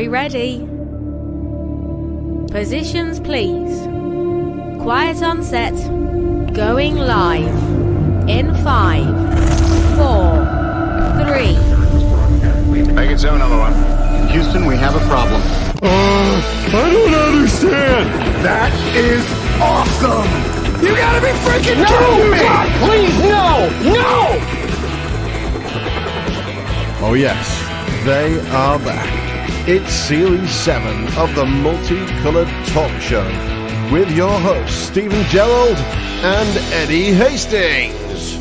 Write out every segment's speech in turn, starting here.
Battery ready. Positions please. Quiet on set. Going live. In 5, 4, 3. Make it so, number one. Houston, we have a problem. I don't understand. That is awesome. You gotta be freaking kidding me. God, please, no! Oh yes, they are back. It's Series 7 of the Multicoloured Talk Show with your hosts Stephen Gerald and Eddie Hastings.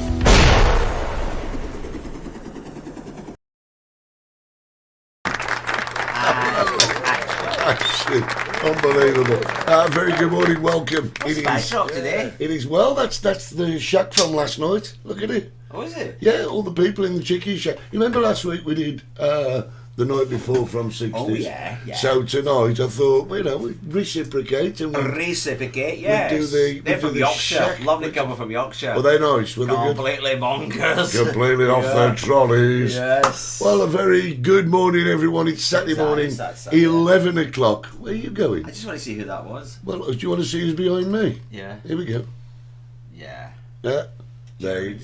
Unbelievable. Very good morning, welcome. Today? It is, well, that's the shack from last night. Look at it. Oh, is it? Yeah, all the people in the chicken shack. You remember last week we did the night before from 60s? Oh, yeah. So tonight I thought, we reciprocate and we Reciprocate, yes. They're from Yorkshire. Shack. Lovely couple from Yorkshire. Were they nice? Were they good? Completely bonkers. Completely off their trolleys. Yes. Well, a very good morning, everyone. It's Saturday morning, Saturday. 11 o'clock. Where are you going? I just want to see who that was. Well, do you want to see who's behind me? Yeah. Here we go. Yeah. Yeah.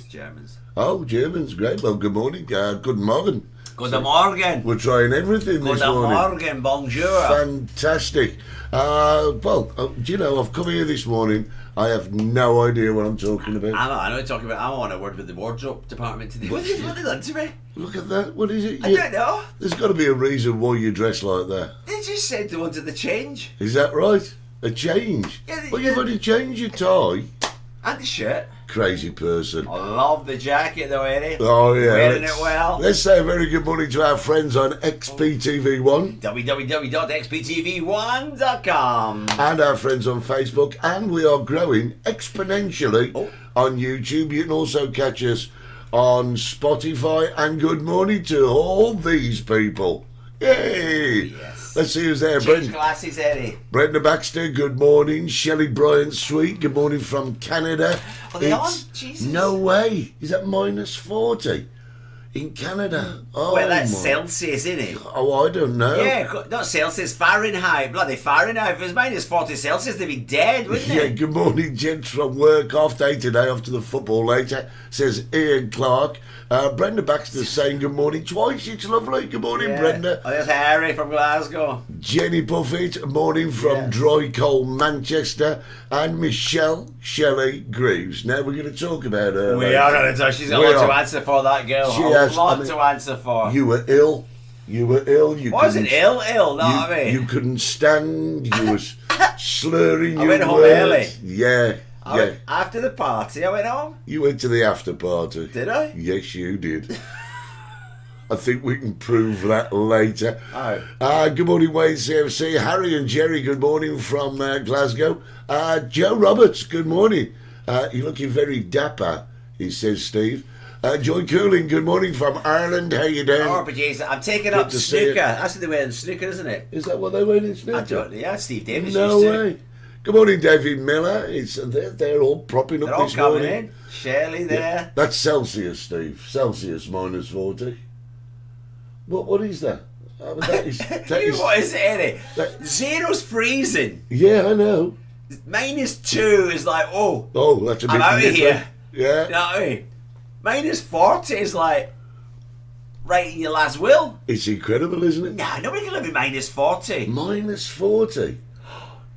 Germans. Oh, Germans, great. Well, good morning. Good morning. Good morning. We're trying everything this Good morning. morning, bonjour. Fantastic. Do you know, I've come here this morning. I have no idea what I'm talking about. I know what you're talking about. I want a word with the wardrobe department today. What have they done to me? Look at that. What is it? I don't know. There's got to be a reason why you dress like that. They just said they wanted the change. Is that right? A change? Yeah, Well, you've only changed your tie. And the shirt. Crazy person. I love the jacket though, Eddie. Oh, yeah. Wearing it well. Let's say a very good morning to our friends on XPTV1. www.xptv1.com. And our friends on Facebook. And we are growing exponentially on YouTube. You can also catch us on Spotify. And good morning to all these people. Yay! Yes. Let's see who's there. Change glasses, Eddie. Brenda Baxter, good morning. Shelley Bryant Sweet, good morning from Canada. Are they on? Jesus. No way. Is that minus 40 in Canada? Oh, Well, that's Celsius, isn't it? Oh, I don't know. Yeah, not Celsius, Fahrenheit. Bloody Fahrenheit. If it was minus 40 Celsius, they'd be dead, wouldn't Yeah, they? good morning, gents from work. Half day today, off to the football later, says Ian Clark. Brenda Baxter's saying good morning twice. It's lovely. Good morning, Yeah. Brenda. Oh, there's Harry from Glasgow. Jenny Buffett, morning from Yes. Dry Coal, Manchester. And Michelle Shelley Greaves. Now we're going to talk about her. We are going to talk. She's got a lot to answer for, that girl. She a has, lot to answer for. You were ill. You Wasn't ill, know what I mean? You couldn't stand. You was slurring your went home words. early. Yeah. After the party, I went home. You went to the after party. Did I? Yes, you did. I think we can prove that later. Oh. Good morning, Wayne CFC. Harry and Jerry, good morning from Glasgow. Joe Roberts, good morning. You're looking very dapper, he says, Steve. Joy Cooling, good morning from Ireland. How you doing? Oh, but jeez, I'm taking Good up to see snooker. you. That's what they wear in snooker, isn't it? Is that what they went in snooker? I don't know. Yeah, Steve Davis No used to. way. Good morning, David Miller. They're all propping up They're all this coming morning. in. Shirley there. Yeah, that's Celsius, Steve. Celsius minus 40. What is that? That is, What is it, Eddie? that- Zero's freezing. Yeah, I know. -2 is like, oh, That's a bit I'm out of different. here. Yeah. You know what I mean? -40 is like writing your last will. It's incredible, isn't it? Nah, nobody can live in -40. Minus 40.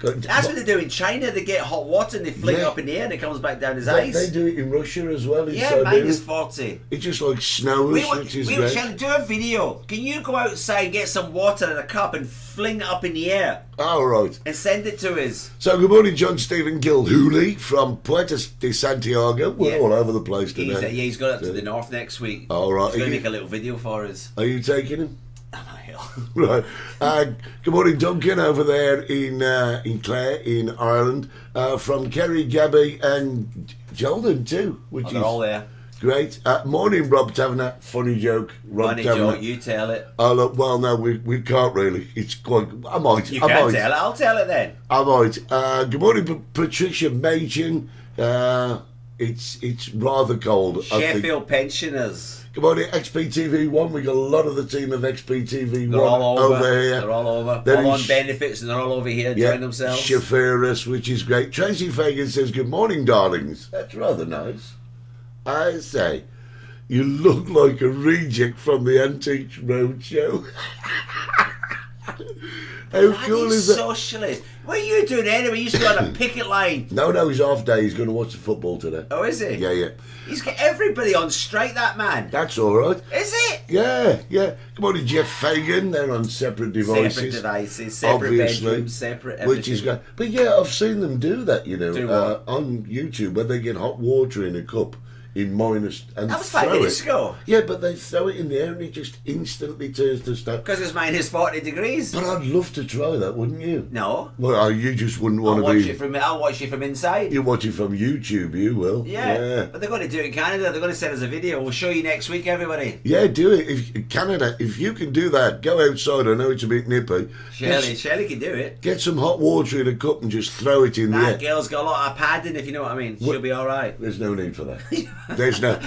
God, That's what they do in China. They get hot water and they fling it up in the air and it comes back down as they ice. do it in Russia as well. In Yeah, Siberia. -40. It just like snows, which is we great. shall do a video. Can you go outside, get some water in a cup and fling it up in the air All right. and send it to us? So good morning, John Stephen Gilhooly from Puerto de Santiago. We're Yeah. all over the place today. He's going up to the north next week. All right. He's going to make a little video for us. Are you taking him? Am I ill? Right. Good morning, Duncan, over there in Clare, in Ireland. From Kerry, Gabby, and Jolden too, which They're all there. great. Morning, Rob Taverner. Funny joke, Rob Funny Taverner. joke, you tell it. Oh, look, well, no, we can't really. It's quite. I might. You I can't might. tell it, I'll tell it then. I might. Good morning, Patricia Machen. it's rather cold. I think. Sheffield pensioners. Come on, XPTV1. We got a lot of the team of XPTV1 They're all over. here. They're all over. Then all on sh- benefits, and they're all over here Yeah, enjoying themselves. chauffeur us, which is great. Tracy Fagan says, "Good morning, darlings." That's rather nice. I say, you look like a reject from the Antiques Roadshow. How cool is that? Socialist. What are you doing anyway? You used to be on a picket line. No, he's half day. He's going to watch the football today. Oh, is he? Yeah. He's got everybody on strike, that man. That's all right. Is it? Yeah. Come on, Jeff Fagan. They're on separate devices. Separate devices, separate bedrooms, separate everything. Which is great. But yeah, I've seen them do that, Do what? on YouTube, where they get hot water in a cup in minus and That was throw 5 minutes it. ago. Yeah, but they throw it in the air and it just instantly turns to stone. Because it's minus 40 degrees. But I'd love to try that, wouldn't you? No. Well, you just wouldn't want I'll to watch be. it from inside. You watch it from YouTube, you will. Yeah. But they're going to do it in Canada. They're going to send us a video. We'll show you next week, everybody. Yeah, do it. If Canada, if you can do that, go outside. I know it's a bit nippy. Shirley can do it. Get some hot water in a cup and just throw it in the air. That girl's got a lot of padding, if you know what I mean. She'll be all right. There's no need for that. There's no.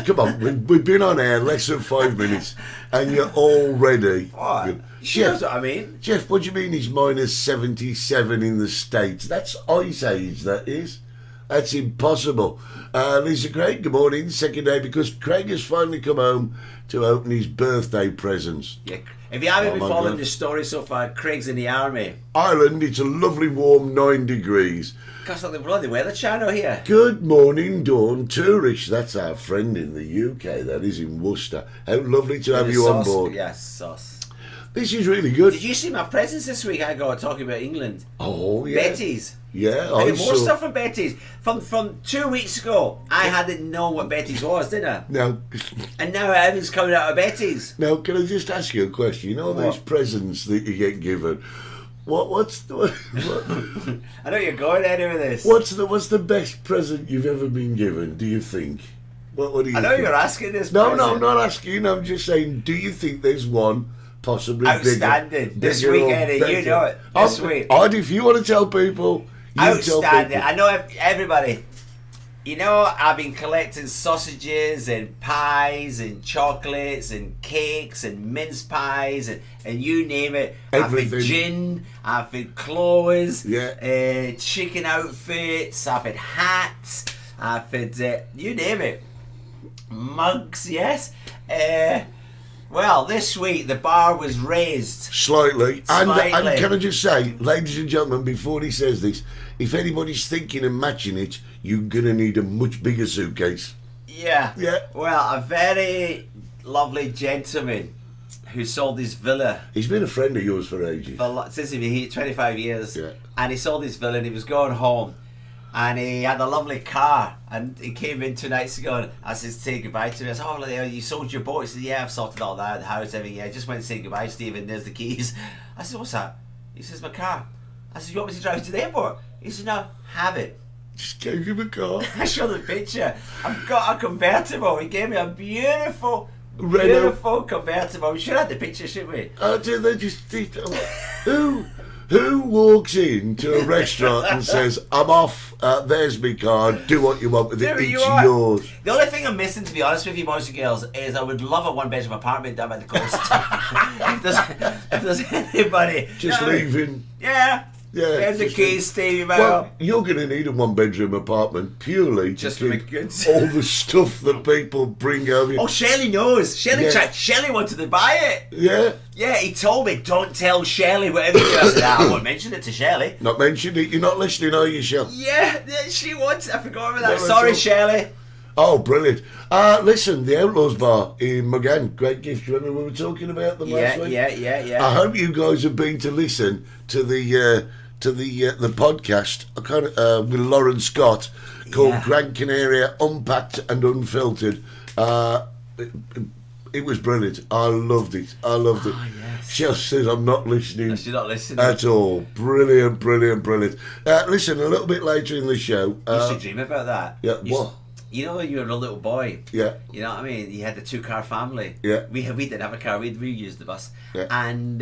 Come on. We've been on air less than 5 minutes, and you're already. What? She knows what I mean. Jeff, what do you mean he's minus 77 in the States? That's ice age. That is. That's impossible. Lisa Craig, good morning. Second day because Craig has finally come home to open his birthday presents. Yeah. If you haven't Oh, been my following God. the story so far, Craig's in the army. Ireland, it's a lovely warm 9 degrees. Gosh, look, we're on the weather channel here. Good morning, Dawn Tourish. That's our friend in the UK. That is in Worcester. How lovely to have The you on sauce. board. Yes, sauce. This is really good. Did you see my presents this week? I got talking about England. Oh, yeah. Betty's. Yeah, I I got more saw. stuff from Betty's. From 2 weeks ago, I hadn't known what Betty's was, didn't I? Now, And now everything's coming out of Betty's. now, can I just ask you a question? You know those What? presents that you get given. What's the I know you're going anywhere with this. what's the best present you've ever been given? Do you think? What do you? I know think? you're asking this. No, present. I'm not asking. I'm just saying. Do you think there's one possibly Outstanding. This bigger week, or Eddie, you better? know it. This week. If you want to tell people, you tell Outstanding. people. I know everybody. You know, I've been collecting sausages and pies and chocolates and cakes and mince pies and you name it. Everything. I've had gin, I've had clothes, Yeah. chicken outfits, I've had hats, I've had, you name it. Mugs, yes. Well, this week the bar was raised. Slightly. And Slightly. can I just say, ladies and gentlemen, before he says this, if anybody's thinking of matching it, you're going to need a much bigger suitcase. Yeah. Yeah. Well, a very lovely gentleman who sold his villa He's been a friend of yours for ages. since he was here 25 years. Yeah. And he sold his villa and he was going home. And he had a lovely car. And he came in 2 nights ago and I said, say goodbye to me. I said, oh, you sold your boat? He said, yeah, I've sorted all that, the house, everything. Yeah, I just went to say goodbye, Stephen. There's the keys. I said, what's that? He says, my car. I said, you want me to drive you to the airport? He said, no, have it. Just gave him a car. I showed the picture. I've got a convertible. He gave me a beautiful, Renault. beautiful convertible. We should have the picture, shouldn't we? They just who walks into a restaurant and says, I'm off, there's my card, do what you want with it, There you it's are. yours. The only thing I'm missing, to be honest with you, boys and girls, is I would love a one-bedroom apartment down by the coast. if there's anybody. Just You know what I mean? leaving. Yeah. Yeah, There's the just keys, Stevie. Well, you're going to need a one-bedroom apartment purely Just to to make keep goods. all the stuff that people bring over. Oh, Shelley knows. Yeah. Shelley wanted to buy it. Yeah, Yeah, he told me, don't tell Shelley whatever you do. I said, I won't mention it to Shelley. not mentioned it. You're not listening, are you, Shell? Yeah, she wants. I forgot about that. No, Sorry, it's all- Shelley. Oh, brilliant. Listen, the Outlaws Bar in Mugan, great gift. Do you remember we were talking about them last week? Yeah. I hope you guys have been to listen to the podcast with Lauren Scott called Yeah. Gran Canaria Unpacked and Unfiltered. It was brilliant. I loved it. yes. Shell says I'm not listening She's not listening. at all. Brilliant. Listen, a little bit later in the show. You used to dream about that. Yeah, You what? You know, when you were a little boy. Yeah. You know what I mean? You had the 2-car family. Yeah. We didn't have a car. We used the bus. Yeah. And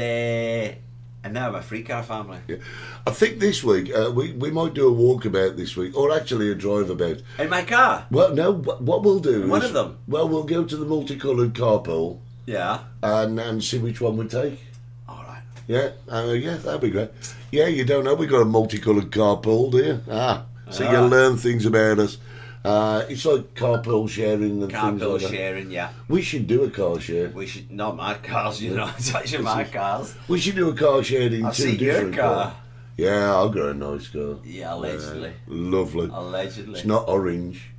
And now I'm a free car family. Yeah. I think this week we might do a walkabout this week, or actually a drive about. In my car? Well, no. What we'll do One is, of them? Well, we'll go to the multicoloured carpool Yeah. and see which one we take. All right. Yeah, yeah, that'd be great. Yeah, you don't know we got a multicoloured carpool, do you? So you learn things about us. It's like carpool sharing and things Carpool like that. sharing, yeah. We should do a car share. We should, not my cars, you know, touching my cars. We should do a car sharing I've two seen your different car. cars. Yeah, I've got a nice car. Yeah, allegedly. Lovely. Allegedly. It's not orange.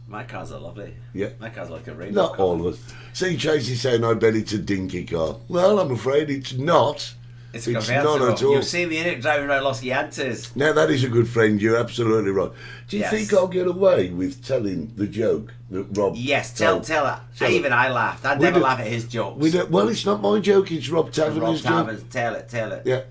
My cars are lovely. Yeah. My car's like a rainbow. Not all of us. See, Tracy saying, I bet it's a dinky car. Well, I'm afraid it's not. It's a It's convertible. not at all. You'll see me in it driving around Los Gigantes. Now, that is a good friend. You're absolutely right. Do you Yes. think I'll get away with telling the joke that Rob Yes, tell told? her. Tell Even her. I laughed. I'd We never don't- laugh at his jokes. We don't, well, it's not my joke. It's Rob Rob Taverner's joke. Taverns, tell it. Yeah.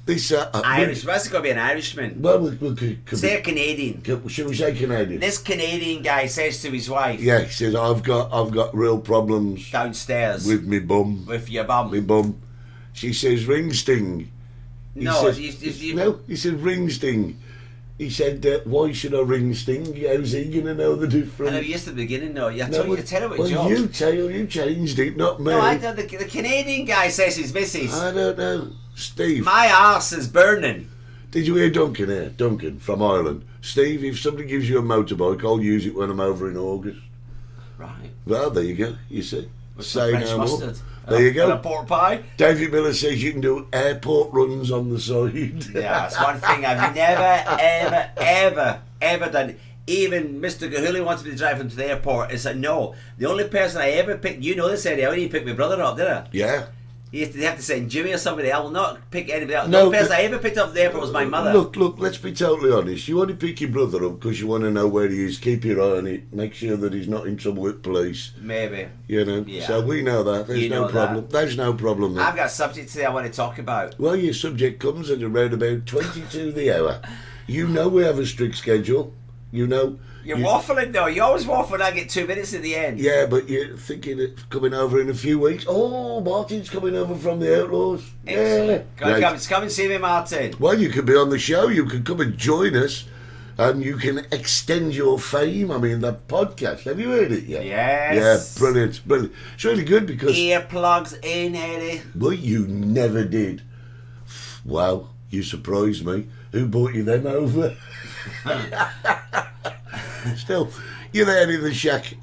This, Irish. What's it got to be an Irishman? Well, we could Say a Canadian. should we say Canadian? This Canadian guy says to his wife Yeah, he says, I've got real problems downstairs with me bum. with your bum. Me bum. She says, ring sting. He No, says, you- no, he said ring sting. He said, why should I ring sting? How's he going to know the difference? I know, yes, at the beginning, no. You No, told you to tell her what well, jokes. you changed it, not me. No, I don't. The Canadian guy says his missus. I don't know. Steve, My arse is burning. did you hear Duncan here? Duncan from Ireland. Steve, if somebody gives you a motorbike, I'll use it when I'm over in August. Right. Well, there you go. You see. With some Say French no mustard. more. There you And a go. pork pie. David Miller says you can do airport runs on the side. Yeah, that's one thing I've never, ever done. Even Mr. Gahuli wanted me to drive him to the airport. It's like, no. The only person I ever picked, you know this area, I only picked my brother up, did I? Yeah. They have to send Jimmy or somebody. I will not pick anybody else. No, the only person I ever picked up at the airport was my mother. Look, let's be totally honest. You want to pick your brother up because you want to know where he is. Keep your eye on it. Make sure that he's not in trouble with police. Maybe. You know. Yeah. So we know that. There's You no know problem. that. There's no problem there. I've got a subject today I want to talk about. Well, your subject comes at around about 22 the hour. You know we have a strict schedule. You know. You're waffling though. You always waffle. I get 2 minutes at the end. Yeah, but you're thinking of coming over in a few weeks. Oh, Martin's coming over from the Outlaws. Yeah. Excellent. Great. Come and see me, Martin. Well, you could be on the show. You could come and join us, and you can extend your fame. I mean, that podcast. Have you heard it yet? Yes. Yeah, brilliant. It's really good because Earplugs in, Eddie. well, you never did. Wow, you surprised me. Who brought you them over? Still, you're there in the shack.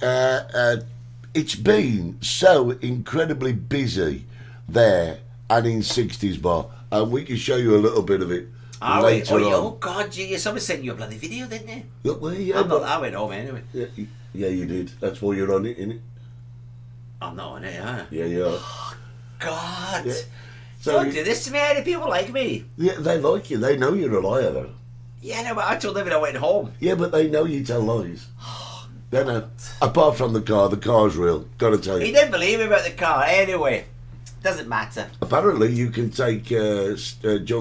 It's been so incredibly busy there and in 60s Bar, and we can show you a little bit of it later on. Oh God, gee, somebody sent you a bloody video, didn't they? Look, well, yeah, I went home anyway. yeah, you did. That's why you're on it, innit? I'm not on it, huh? Yeah, you are. God. Yeah. So Don't do this to me, Eddie. People like me. yeah, they like you. They know you're a liar, though. Yeah, no, but I told them when I went home. Yeah, but they know you tell lies. They know. Apart from the car's real. Got to tell He you. didn't believe me about the car. Anyway, doesn't matter. Apparently, you can take John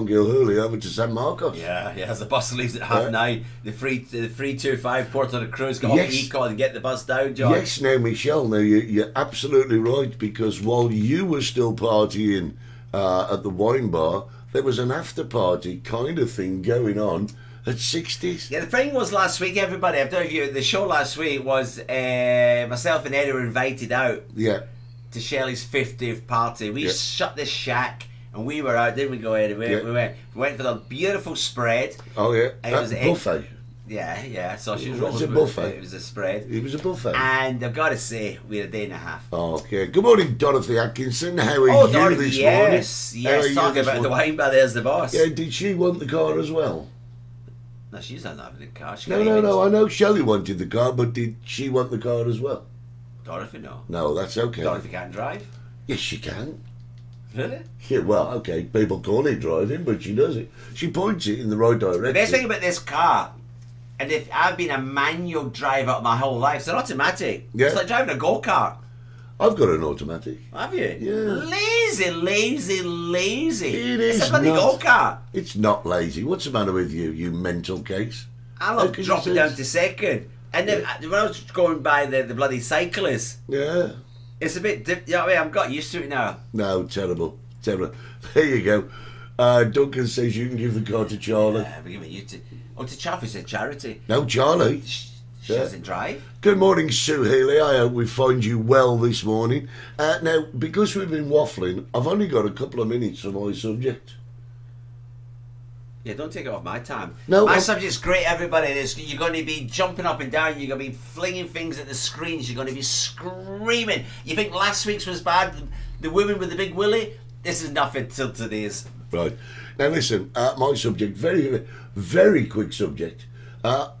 Gilhooly over to San Marcos. Yeah, as the bus leaves at 9:30, the 325 Port of the Cruise, go Yes. off Econ and get the bus down, John. Yes, now, Michelle, now you're absolutely right, because while you were still partying at the wine bar, there was an after party kind of thing going on at 60s. Yeah, the thing was last week, everybody, I don't know if you, the show last week was myself and Eddie were invited out Yeah. to Shelley's 50th party. We Yeah. shut the shack and we were out, didn't we go, Eddie? We, Yeah. we went for the beautiful spread. Oh, yeah. It was That buffet. Yeah, sausage It rolls. was a buffet. It was a spread. It was a buffet. And I've got to say, we had a day and a half. Oh, okay. Good morning, Dorothy Atkinson. How are Oh, you Dorothy, this yes. morning? How are Yes, you talking this about the morning? wine bar, there's the boss. Yeah, did she want the car as well? No, she's not having a car. She No, can't no, even- no. I know Shelley wanted the car, but did she want the car as well? Dorothy, no. No, that's okay. Dorothy can't drive. Yes, she can. Really? Yeah, well, okay. People call it driving, but she does it. She points it in the right direction. The best thing about this car, and if I've been a manual driver my whole life, it's an automatic. Yeah. It's like driving a go-kart. I've got an automatic. Have you? Yeah. Lazy. It It's is a bloody not. go-kart. It's not lazy. What's the matter with you, you mental case? I How love can you dropping say down it's- to second. And then when I was going by the bloody cyclists, Yeah. it's a bit, you know what I mean? I've got used to it now. No, terrible. Terrible. There you go. Duncan says you can give the car to Charlie. Yeah, we're giving you to. Oh, to Chaffee said charity. No, Charlie. She Yeah. doesn't drive. Good morning, Sue Healy. I hope we find you well this morning. Now, because we've been waffling, I've only got a couple of minutes for my subject. Yeah, don't take it off my time. No, My I'm- subject's great, everybody. You're going to be jumping up and down. You're going to be flinging things at the screens. You're going to be screaming. You think last week's was bad? The women with the big willy? This is nothing till today's. Right. Now, listen, my subject, very, very quick subject.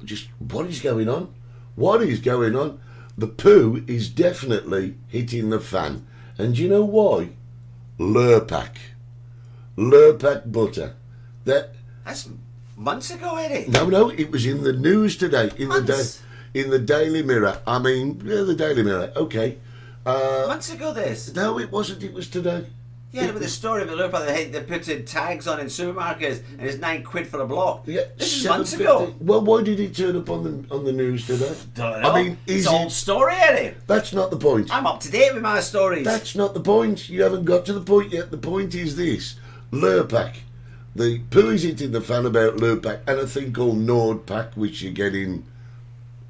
Just what is going on? What is going on? The poo is definitely hitting the fan. And do you know why? Lurpak. Lurpak butter. That's months ago, Eddie. No, it was in the news today. In Months? the Daily Mirror. I mean, the Daily Mirror. Okay. Months ago, this. No, it wasn't. It was today. Yeah, with the story of the loop, they're putting tags on in supermarkets, and it's £9 for a block. Yeah, This is months ago. $7.50. Well, why did it turn up on the news today? Don't know. I mean, it's is an old it? story, Eddie. That's not the point. I'm up to date with my stories. That's not the point. You haven't got to the point yet. The point is this: Lurpak. The poo is hitting the fan about Lurpak and a thing called Nordpak, which you get in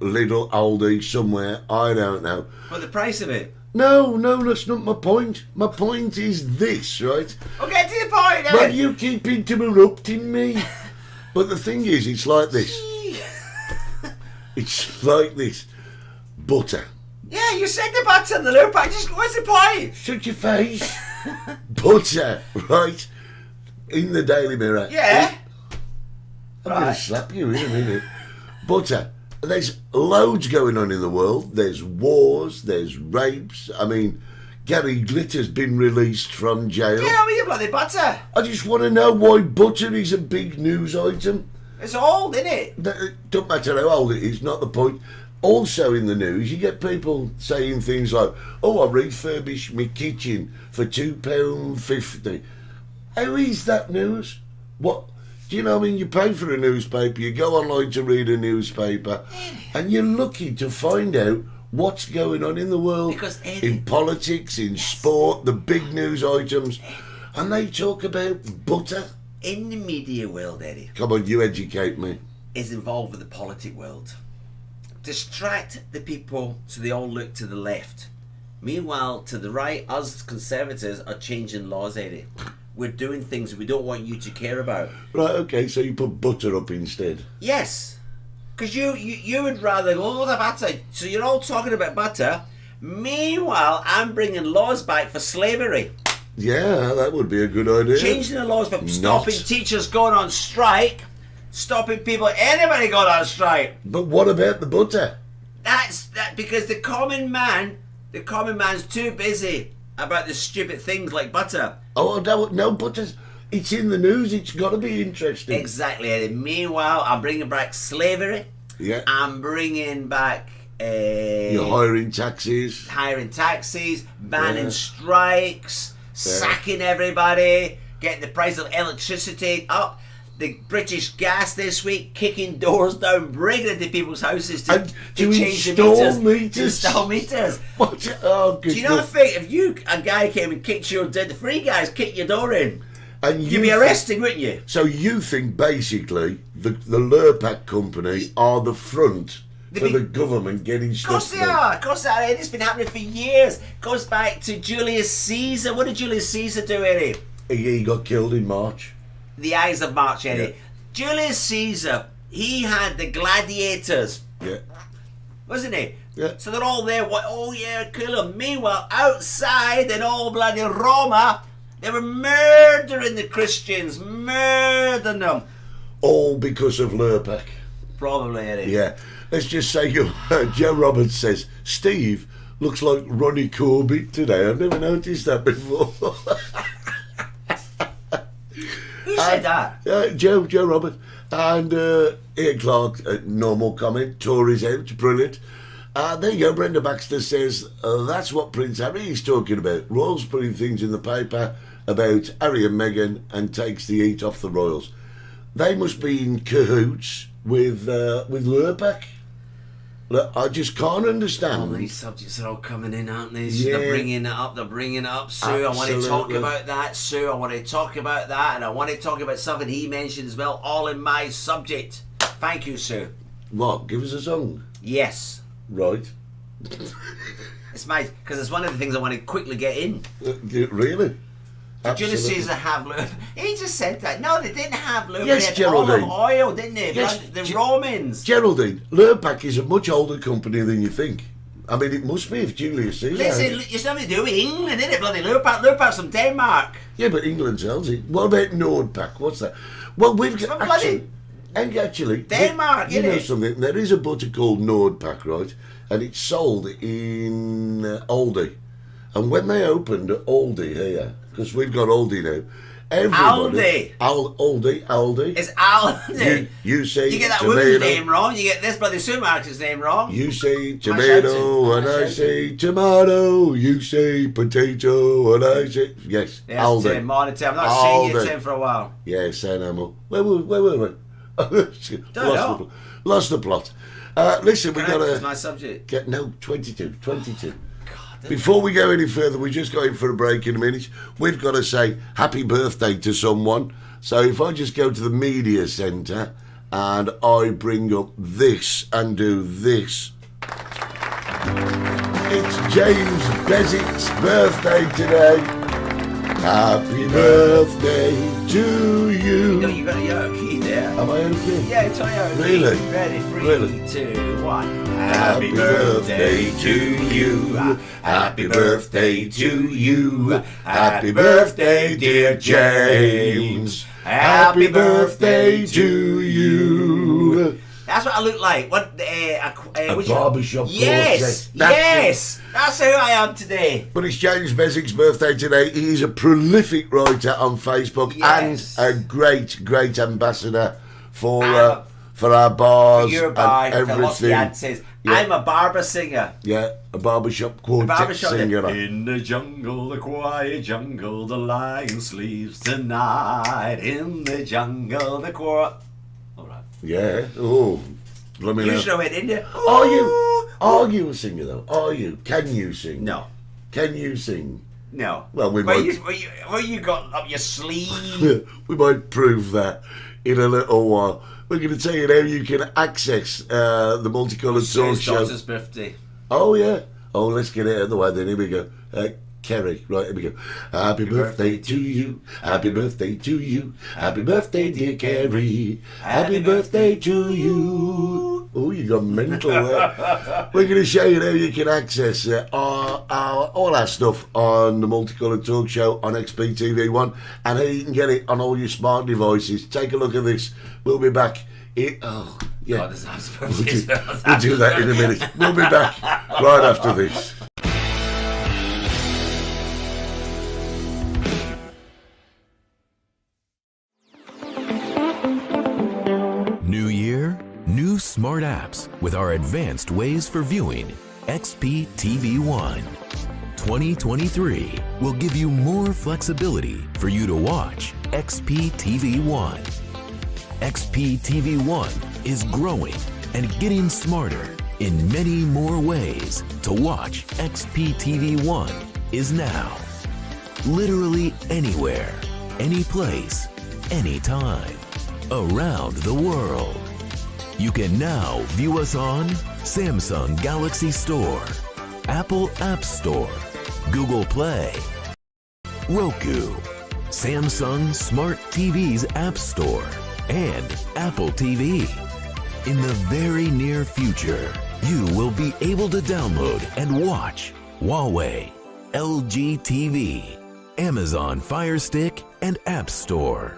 Lidl, Aldi, somewhere. I don't know. But the price of it. No, that's not my point. My point is this, right? Well, get to the point, Well, Eddie. you keep interrupting me. But the thing is, it's like this. It's like this. Butter. Yeah, you said the butter and the loop. Just what's the point? Shut your face. Butter, right? In the Daily Mirror. Yeah. I'm going Right. to slap you in a minute. Butter. There's loads going on in the world. There's wars. There's rapes. I mean, Gary Glitter's been released from jail. Get over your bloody butter. I just want to know why butter is a big news item. It's old, isn't it? It don't matter how old it is, not the point. Also in the news, you get people saying things like, oh, I refurbished my kitchen for £2.50. How is that news? What? Do you know what I mean? You pay for a newspaper, you go online to read a newspaper, and you're lucky to find out what's going on in the world. Because, Eddie, in politics, in sport, the big news items. And they talk about butter. In the media world, Eddie, Come on, you educate me. is involved with the politic world. Distract the people so they all look to the left. Meanwhile, to the right, us conservatives are changing laws, Eddie. We're doing things we don't want you to care about. Right, okay, so you put butter up instead. Yes, because you would rather go with the butter. So you're all talking about butter. Meanwhile, I'm bringing laws back for slavery. Yeah, that would be a good idea. Changing the laws for stopping teachers going on strike, stopping people, anybody going on strike. But what about the butter? That's that because the common man's too busy about the stupid things like butter. Oh, no, butter's... It's in the news, it's got to be interesting. Exactly, Eddie. Meanwhile, I'm bringing back slavery. Yeah. I'm bringing back You're hiring taxis. hiring taxis, banning Yeah. strikes, sacking everybody, getting the price of electricity up. The British gas this week, kicking doors down, breaking into people's houses to change install the meters. meters. To install meters. What? Oh, good Do you not God. think if a guy came and kicked your door, the three guys kicked your door in, And you'd be arrested, wouldn't you? So you think basically the Lurpak company are the front for the government getting Of stuff course they done? are. Of course they are. It's been happening for years. Goes back to Julius Caesar. What did Julius Caesar do, Eddie? He got killed in March. The Eyes of March, Eddie. Yeah. Julius Caesar, he had the gladiators, Yeah. wasn't he? Yeah. So they're all there, oh yeah, kill them. Meanwhile, outside in all bloody Roma, they were murdering the Christians, murdering them. All because of Lurpak. Probably, Eddie. Yeah. Let's just say Joe Roberts says, Steve looks like Ronnie Corbett today. I've never noticed that before. Who said that? Joe Roberts. And Ian Clark, normal comment, Tories out, brilliant. There you go, Brenda Baxter says, that's what Prince Harry is talking about. Royals putting things in the paper about Harry and Meghan and takes the heat off the Royals. They must be in cahoots with Lurpak. Look, I just can't understand. All these subjects are all coming in, aren't they? Yeah. They're bringing it up. Sue, I want to talk Absolutely. about that. Sue, I want to talk about that. And I want to talk about something he mentioned as well, all in my subject. Thank you, Sue. What? Give us a song. Yes. Right. It's my, because it's one of the things I want to quickly get in. Really? Julius Caesar have lube. He just said that. No, they didn't have lube. Yes, they had olive Geraldine. oil, didn't they? Yes, The Romans. Geraldine, Lurpak is a much older company than you think. I mean, it must be if Julius Caesar. Listen, it's nothing to do with England, isn't it? Bloody Lurpak's from Denmark. Yeah, but England sells it. What about Nordpak? What's that? Well, we've It's got from bloody actually Denmark, you know innit? something? There is a butter called Nordpak, right? And it's sold in Aldi. And when they opened Aldi here, because we've got Aldi now, everybody Aldi. It's Aldi. You say You get that tomato. woman's name wrong. You get this bloody supermarket's name wrong. You say shouting. tomato and Am I I say tomato. You say potato and I say yes. Yes, Aldi. Tim. Morning, Tim. I've not seen you, Aldi. Tim, for a while. Yes, I know. Where were we? know. Lost the plot. Listen, we got That's to my subject. get 22. God, Before we go any further, we just got in for a break in a minute. We've got to say happy birthday to someone. So if I just go to the media centre and I bring up this and do this. It's James Bezick's birthday today. Happy birthday to you. No, you got a key there. Am I okay? Yeah, tell you how Really? Ready? 3, Really? 2, 1. Happy birthday to you. Happy birthday to you. Happy birthday, dear James. Happy birthday to you. That's what I look like. What? A barbershop Yes, quartet. That's yes. That's who I am today. But it's James Bezick's birthday today. He is a prolific writer on Facebook Yes. and a great ambassador for our bars Your bar, and the lots of everything. answers. Yeah. I'm a barber singer. Yeah, a barbershop quartet Barbershop singer. In the jungle, the quiet jungle, the lion sleeps tonight. In the jungle, the quiet. All right. Yeah. Oh, let me You know. should have went in there. Are you a singer though? Are you? Can you sing? No. Can you sing? No. Well, we what might. what you got up your sleeve? We might prove that in a little while. We're going to tell you how you can access the Multicoloured Talk Sue's Show. daughter's birthday. Oh, yeah. Oh, let's get it out of the way then. Here we go. Kerry. Right, here we go. Happy birthday to you. Happy birthday to you. Happy birthday, dear Kerry. Happy birthday to you. Oh, you got mental there. We're going to show you how you can access all our stuff on the Multicoloured Talk Show on XPTV1 and how you can get it on all your smart devices. Take a look at this. We'll be back. Yeah. God, this is We'll do that in a minute. We'll be back right after this. New year, new smart apps with our advanced ways for viewing XPTV1. 2023 will give you more flexibility for you to watch XPTV1. XPTV1 is growing and getting smarter in many more ways. To watch XPTV1 is now. Literally anywhere, any place, anytime, around the world. You can now view us on Samsung Galaxy Store, Apple App Store, Google Play, Roku, Samsung Smart TV's App Store, and Apple TV. In the very near future, you will be able to download and watch Huawei, LG TV, Amazon Fire Stick, and App Store.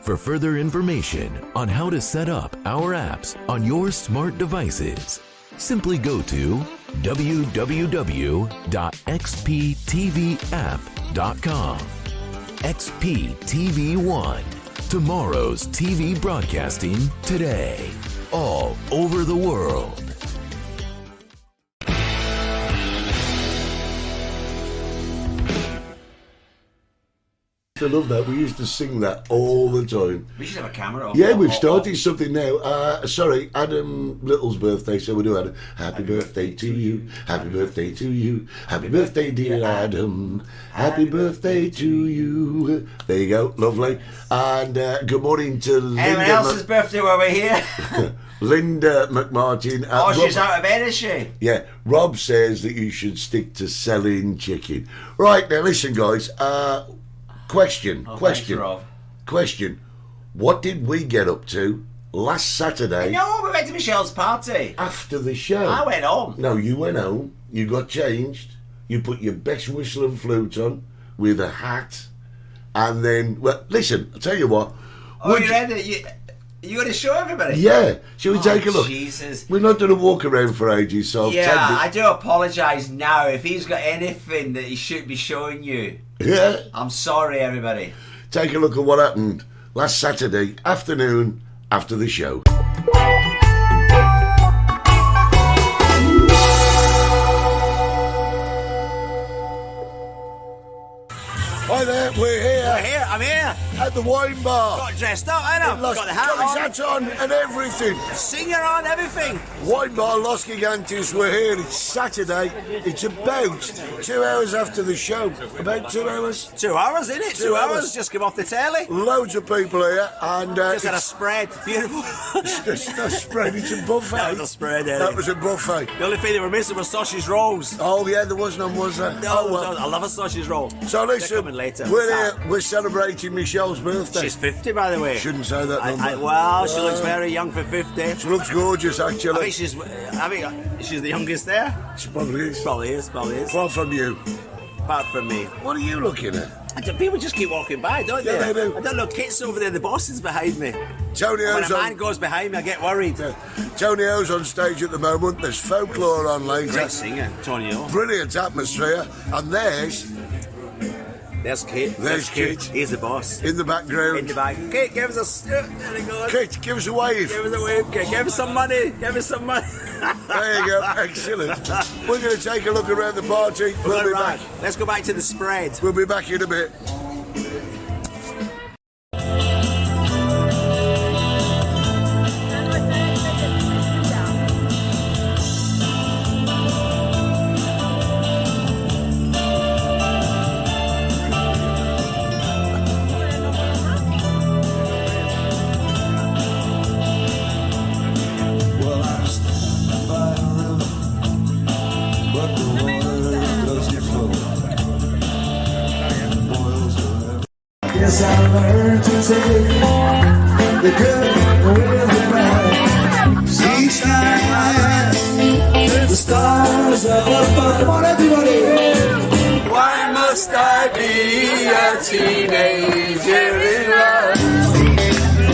For further information on how to set up our apps on your smart devices, simply go to www.xptvapp.com. XPTV1, tomorrow's TV broadcasting today, all over the world. to love that. We used to sing that all the time. We should have a camera off. Yeah, we've started something now. Sorry, Adam Little's birthday, so we'll do Adam. Happy birthday to you. Happy birthday to you. Happy birthday, dear Adam. Happy birthday to you. There you go, lovely. And good morning to Linda. Anyone else's birthday while we're here? Linda McMartin. She's out of energy. Yeah, Rob says that you should stick to selling chicken. Right, now listen, guys. Question. Thanks, Rob. Question. What did we get up to last Saturday No, we went to Michelle's party. after the show? I went home. No, you went home. You got changed. You put your best whistle and flute on with a hat. And then, well, listen, I'll tell you what. Oh, you ready? You got to show everybody? Yeah. Shall we take a look? Jesus. We're not doing a walk around for ages, so I've Yeah, tagged I do apologise now if he's got anything that he should be showing you. it. Yeah. I'm sorry, everybody. Take a look at what happened last Saturday afternoon after the show. Hi there, we're here I'm here. at the wine bar. Got dressed up, ain't I? Got Got the his hat on and everything. singer on, everything. Wine bar Los Gigantes, we're here. It's Saturday. It's about 2 hours after the show. About 2 hours. 2 hours, isn't it? 2 hours. Just come off the telly. Loads of people here, and Just had a it's spread. Beautiful. it's not spread. It's a buffet. That was a spread, eh? That was a buffet. The only thing they were missing was sausage rolls. Oh yeah, there was none, was there? No, Oh well. I love a sausage roll. So They're listen, coming later. we're here. We're celebrating Michelle's birthday. She's 50, by the way. Shouldn't say that number. Well, she looks very young for 50. She looks gorgeous, I actually. think she's the youngest there. She probably is. Probably is. Apart from you. Apart from me. What are you looking at? People just keep walking by, don't they? Yeah, they do. I don't know, Kit's over there, the boss is behind me. Tony When O's a man on. goes behind me, I get worried. Tony O's on stage at the moment. There's folklore on later. Great singer, Tony O. Brilliant atmosphere. And there's There's Kit. There's Kit. He's the boss. in the background. In the back. Kit, give us a... There he goes. Kit, give us a wave. Give us a wave, Kit. Give us some money. Give us some money. There you go. Excellent. We're going to take a look around the party. We'll be Right. back. Let's go back to the spread. We'll be back in a bit. Yes, I learned to take the good with the bad. Each night, the stars are above. Come on, everybody! Why must I be a teenager in love?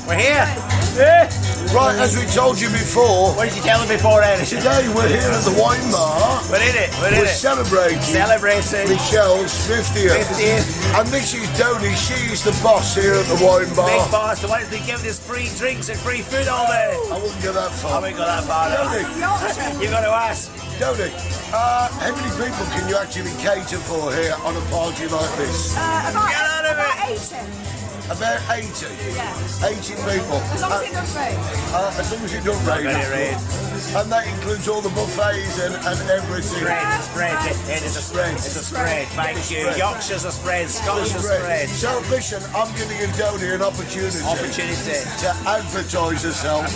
We're here. Right, as we told you before, What did you tell them before, Eddie? today we're here at the wine bar. We're in it. We're in We're it. celebrating Celebrating. Michelle's 50th. 50th. And this is Tony. She's the boss here at the wine bar. Big boss. The ones that give us free drinks and free food all day. I wouldn't go that I far. wouldn't go that far. Tony, You got to ask. Tony, how many people can you actually cater for here on a party like this? Get out of it. 80. About 80. Yeah. 80 people. As long as it does rain. As long as it don't rain. Very of rain. course. And that includes all the buffets and everything. Spread. It is a spread. It's a spread. Thank you. Yorkshire's a spread. Scottish a spread. So listen, I'm going to give Tony an opportunity Opportunity. to advertise herself.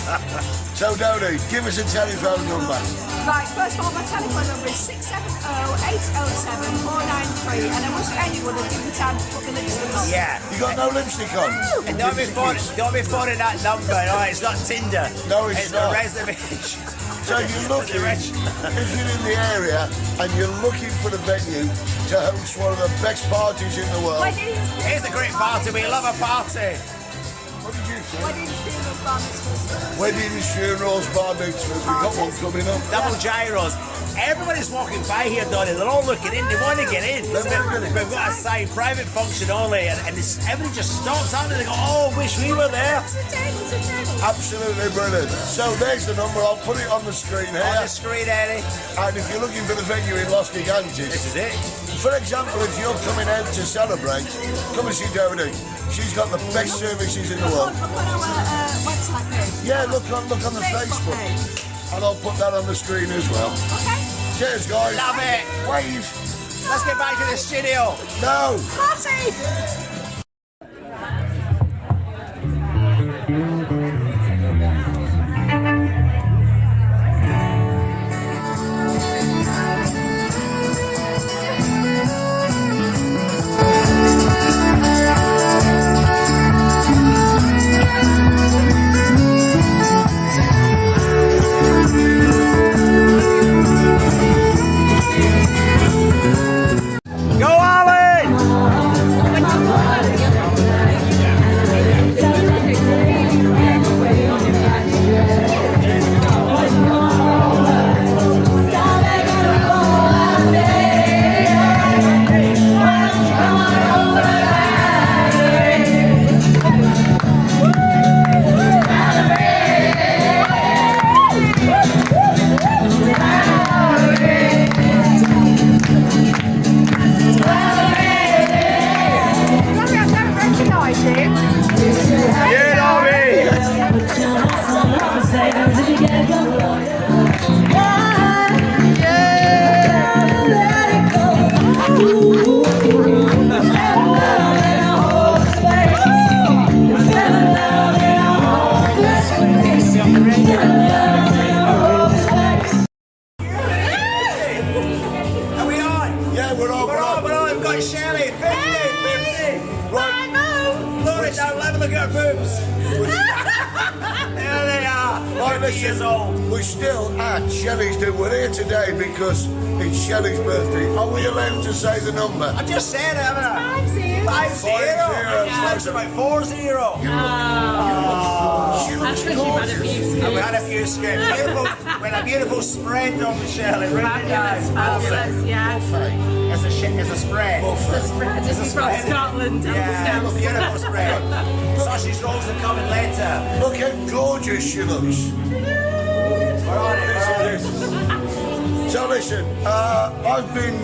So Tony, give us a telephone number. Right, first of all, my telephone number is 670-807-493, and I wish anyone would give me time to put the lipstick on. Yeah. You got no lipstick on? And don't be phoning that number, alright? It's not Tinder. No, it's not. a reservation. So you're looking, if you're in the area and you're looking for a venue to host one of the best parties in the world. It's a great party. We love a party. What did you say? Weddings, funerals, bar mitzvahs. Weddings, funerals, bar mitzvahs. We've got one coming up. Double gyros. Everybody's walking by here, Donny. They're all looking in. They want to get in. We've got a sign, private function only, and everybody just stops out and they go, oh, wish we were there. Absolutely brilliant. So there's the number. I'll put it on the screen here. On the screen, Eddie. And if you're looking for the venue in Los Gigantes, This is it. for example, if you're coming out to celebrate, come and see Dodie. She's got the best services in the world. Look on our website page. Yeah, look on the Facebook. And I'll put that on the screen as well. Okay. Cheers, guys. Love it. Wave. Let's get back to the studio. No. Party! Go, Alan! We're still at Shelley's Do. We're here today because it's Shelley's birthday. Are we allowed to say the number? I just said it, haven't I? 5-0. 5-0. It's about 4-0. That's because you've had a few skips. I've had a few skips. With a beautiful spread on the Shelley. Really nice. Fabulous, yeah. It's a spread. It's a spread. This is from Scotland. Yeah, beautiful spread. Sausage rolls are coming later. Look how gorgeous she looks. We're on it. So listen, I've been,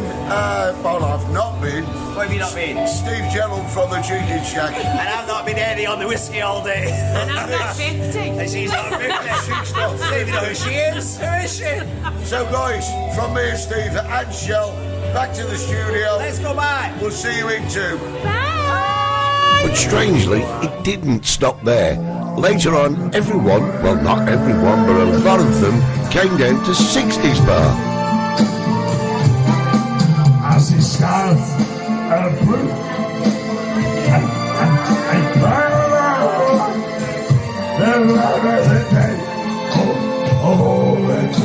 well, I've not been. Where have you not been? Steve Gerald from the Chicken Shack. And I've not been Eddie on the whiskey all day. And I'm not 50. And she's not 50. She's not. I don't even know who she is. Who is she? So guys, from me and Steve and Shell, back to the studio. Let's go back. We'll see you in 2. Bye. But strangely, it didn't stop there. Later on, everyone, well not everyone, but a lot of them, came down to 60s bar. I see stars of blue and parallel. The love of the day. Oh, and I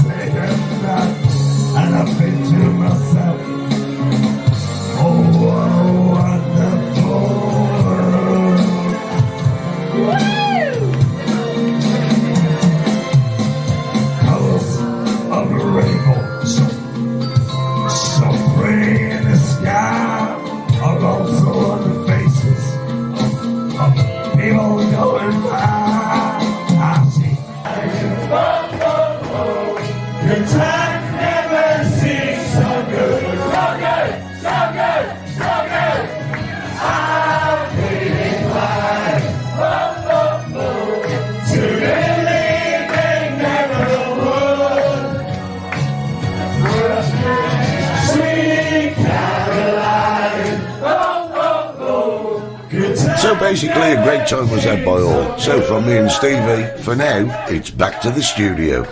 say that, and I think to myself, oh, what a wonderful world. Colors of a rainbow, so pretty in the sky, are also on the faces of people going by. I see your time never seems so good. So good, so good, so good. I'm feeling like to believe they never would. Sweet Caroline. Good time. So basically, a great time was had by all. So from me and Stevie, for now, it's back to the studio.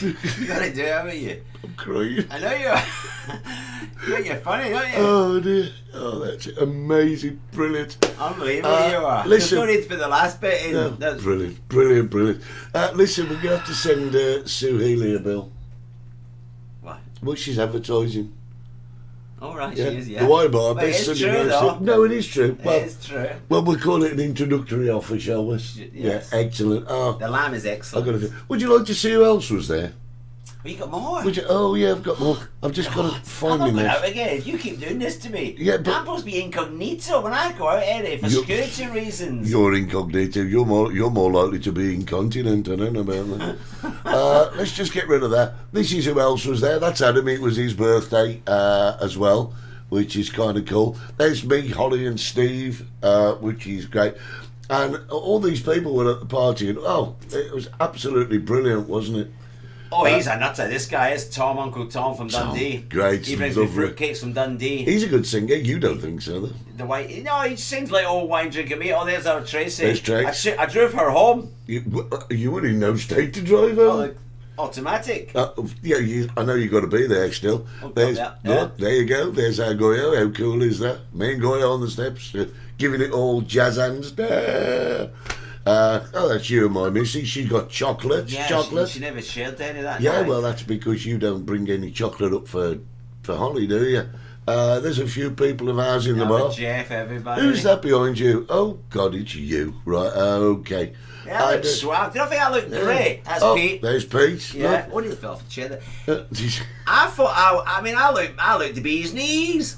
You got to do it, haven't you? I'm crying. I know you are. You're funny, don't you? Oh dear. Oh, that's amazing. Brilliant. Unbelievable you are. Listen. There's no need for the last bit in. Yeah, That's brilliant. Listen, we're going to have to send Sue Healy a bill. What? Well, she's advertising. All right, Yeah. she is, yeah. The wine bar, But best it's Sunday true, roast. though. No, it is true. Well, It is true. Well, we'll call it an introductory offer, shall we? Yes. Yeah, excellent. Oh, The lamb is I've excellent. got to. Would you like to see who else was there? Well, you got more. Would you? Oh, yeah, I've got more. I've just got to I'm find not me going now. out again. You keep doing this to me. Yeah, but- I'm supposed to be incognito when I go out, Eddie, for You're- security reasons. You're incognito. You're more likely to be incontinent. I don't know about that. Let's just get rid of that. This is who else was there. That's Adam. It was his birthday as well, which is kind of cool. There's me, Holly, and Steve, which is great. And all these people were at the party, and it was absolutely brilliant, wasn't it? Oh, he's a nutter. This guy is Tom, Uncle Tom from Dundee. great, He brings me lovely. fruitcakes from Dundee. He's a good singer. You don't think so, though? The white. No, he sings like old wine drinking me. Oh, there's our Tracy. There's Trace. I drove her home. You were in no state to drive Oh, home. like, automatic. Yeah, I know you got to be there still. There's, yeah. look, there you go. There's our Goyo. How cool is that? Me and Goyo on the steps, giving it all jazz hands. That's you and my missy. She's got chocolate. Yeah, chocolate. She never shared any of that. Yeah, no. well, that's because you don't bring any chocolate up for Holly, do you? There's a few people of ours in the bar. Jeff, everybody. Who's that behind you? Oh, God, it's you. Right, okay. Yeah, I look suave. Do you not think I look great? That's Pete. There's Pete. Yeah. What do you feel off the chair there? Look. I thought I look the bee's knees.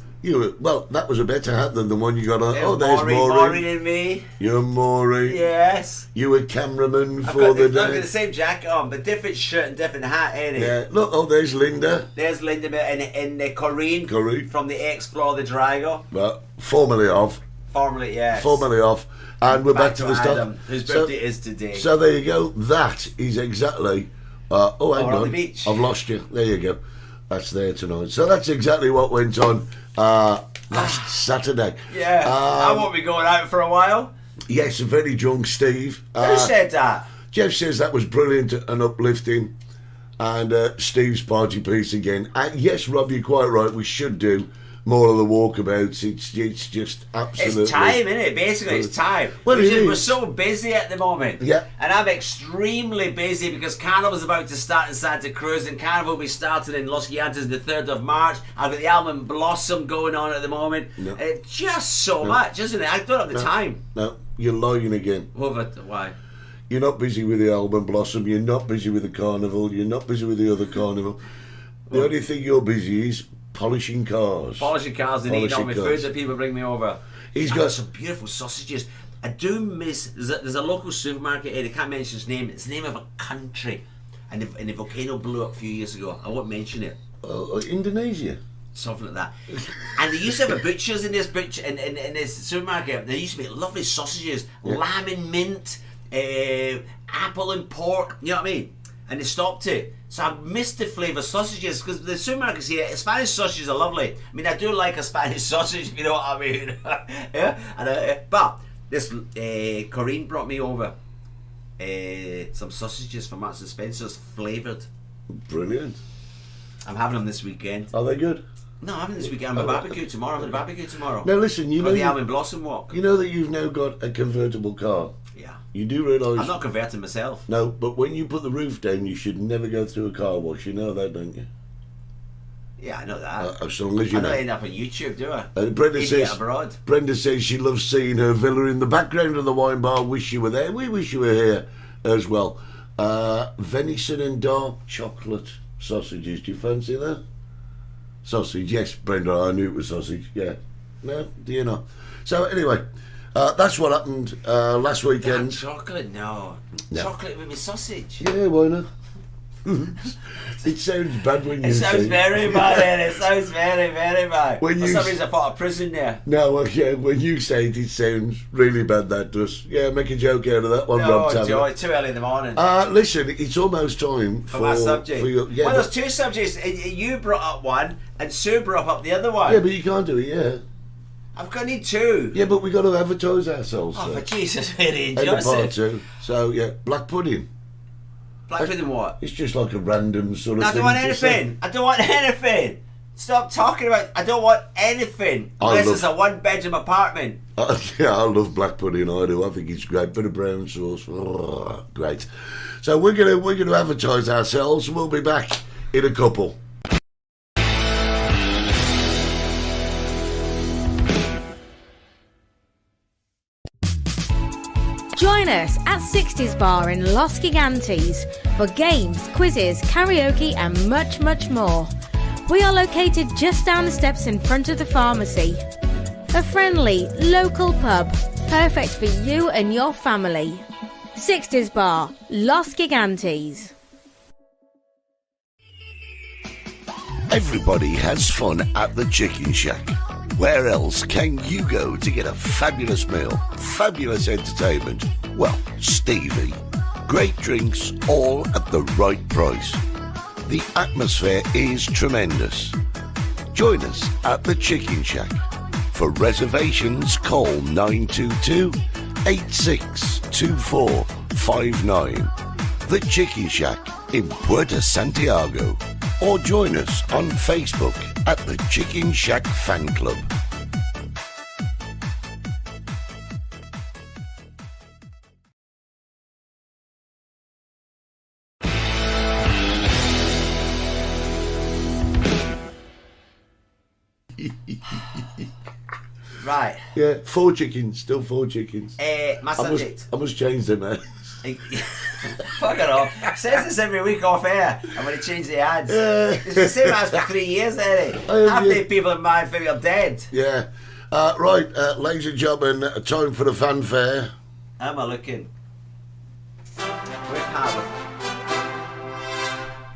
Well, that was a better hat than the one you got on. There's Maureen Maureen. and me. You're Maureen. Yes. You were cameraman I've for got the I've got day. the same jacket on, but different shirt and different hat, ain't it? Yeah. Look, there's Linda. There's Linda and Corinne. Corinne. From the ex-Florida Drago. Well, formerly of. Formerly, yes. Formerly of. And we're back to the start. Adam, whose birthday is today. So there you go. That is exactly. Hang we're on. on the beach. I've lost you. There you go. That's there tonight. So that's exactly what went on last Saturday. Yeah. I won't be going out for a while. Yes, a very drunk Steve. Who said that? Jeff says that was brilliant and uplifting. And Steve's party piece again. Yes, Rob, you're quite right. We should do more of the walkabouts. It's just absolutely. It's time, isn't it? Basically, it's time. Well, it is. We're so busy at the moment. Yeah. And I'm extremely busy because Carnival's about to start in Santa Cruz, and Carnival will be starting in Los Gigantes the 3rd of March. I've got the Almond Blossom going on at the moment. No. It's just so much, isn't it? I don't have the time. No, you're lying again. Why? You're not busy with the Almond Blossom. You're not busy with the Carnival. You're not busy with the other Carnival. The only thing you're busy is polishing cars. Polishing cars and eating all my Polishing food cars. that people bring me over. He's I've got some beautiful sausages. I do miss. There's a local supermarket here. I can't mention its name. It's the name of a country, and the volcano blew up a few years ago. I won't mention it. Indonesia. Something like that. And they used to have a butcher's in this in this supermarket. They used to make lovely sausages, lamb and mint, apple and pork. You know what I mean? And they stopped it. So I missed the flavour sausages because the supermarkets here, Spanish sausages are lovely. I mean, I do like a Spanish sausage, if you know what I mean. Yeah. And, but this Corinne brought me over some sausages from Marks and Spencer's, flavoured. Brilliant. I'm having them this weekend. Are they good? No, I'm having this weekend. I'm a barbecue tomorrow. I'm having a barbecue tomorrow. Now listen, you For know the Almond Blossom Walk. You know that you've now got a convertible car. Yeah. You do realise. I'm not converting myself. No, but when you put the roof down, you should never go through a car wash. You know that, don't you? Yeah, I know that. As long as you I know. don't end up on YouTube, do I? Brenda Idiot says. abroad. Brenda says she loves seeing her villa in the background of the wine bar. Wish you were there. We wish you were here as well. Venison and dark chocolate sausages. Do you fancy that? Sausage, yes, Brenda. I knew it was sausage. Yeah. No, do you not? So anyway, that's what happened last weekend. Chocolate? No. Chocolate with my sausage. Yeah, why not? It sounds bad when you It say sounds very bad, it sounds very, very bad. When For you some reason I thought of prison there. No, well, yeah, when you say it, it sounds really bad, that does. Yeah, make a joke out of that one, No, Rob Taylor. Joy, too early in the morning. Listen, it's almost time for my subject. For your, well, there's two subjects. You brought up one, and Sue brought up the other one. Yeah, but you can't do it, yeah. I've got to need two. Yeah, but we got to advertise ourselves. Oh, sir. for Jesus, Mary and And the part Joseph. two. So, yeah, black pudding. Black pudding what? It's just like a random sort of No, I thing. don't want to say. anything. I don't want anything. Stop talking about. I don't want anything. Unless it's a one-bedroom apartment. Yeah, I love black pudding. I do. I think it's great. Bit of brown sauce. Oh, great. So we're gonna advertise ourselves. We'll be back in a couple. Join us at 60s Bar in Los Gigantes for games, quizzes, karaoke and much, much more. We are located just down the steps in front of the pharmacy. A friendly, local pub, perfect for you and your family. 60s Bar, Los Gigantes. Everybody has fun at the Chicken Shack. Where else can you go to get a fabulous meal, fabulous entertainment? Well, Stevie. Great drinks, all at the right price. The atmosphere is tremendous. Join us at the Chicken Shack. For reservations, call 922 862459. The Chicken Shack in Puerto Santiago. Or join us on Facebook at the Chicken Shack Fan Club. Right. Yeah, 4 chickens, still 4 chickens. My subject. I must change them, man. Fuck it all. Says this every week off air. I'm going to change the ads. It's the same ads for 3 years, Eddie. Half the people in my think are dead. Yeah. Right, ladies and gentlemen, time for the fanfare. How am I looking? With Harvard.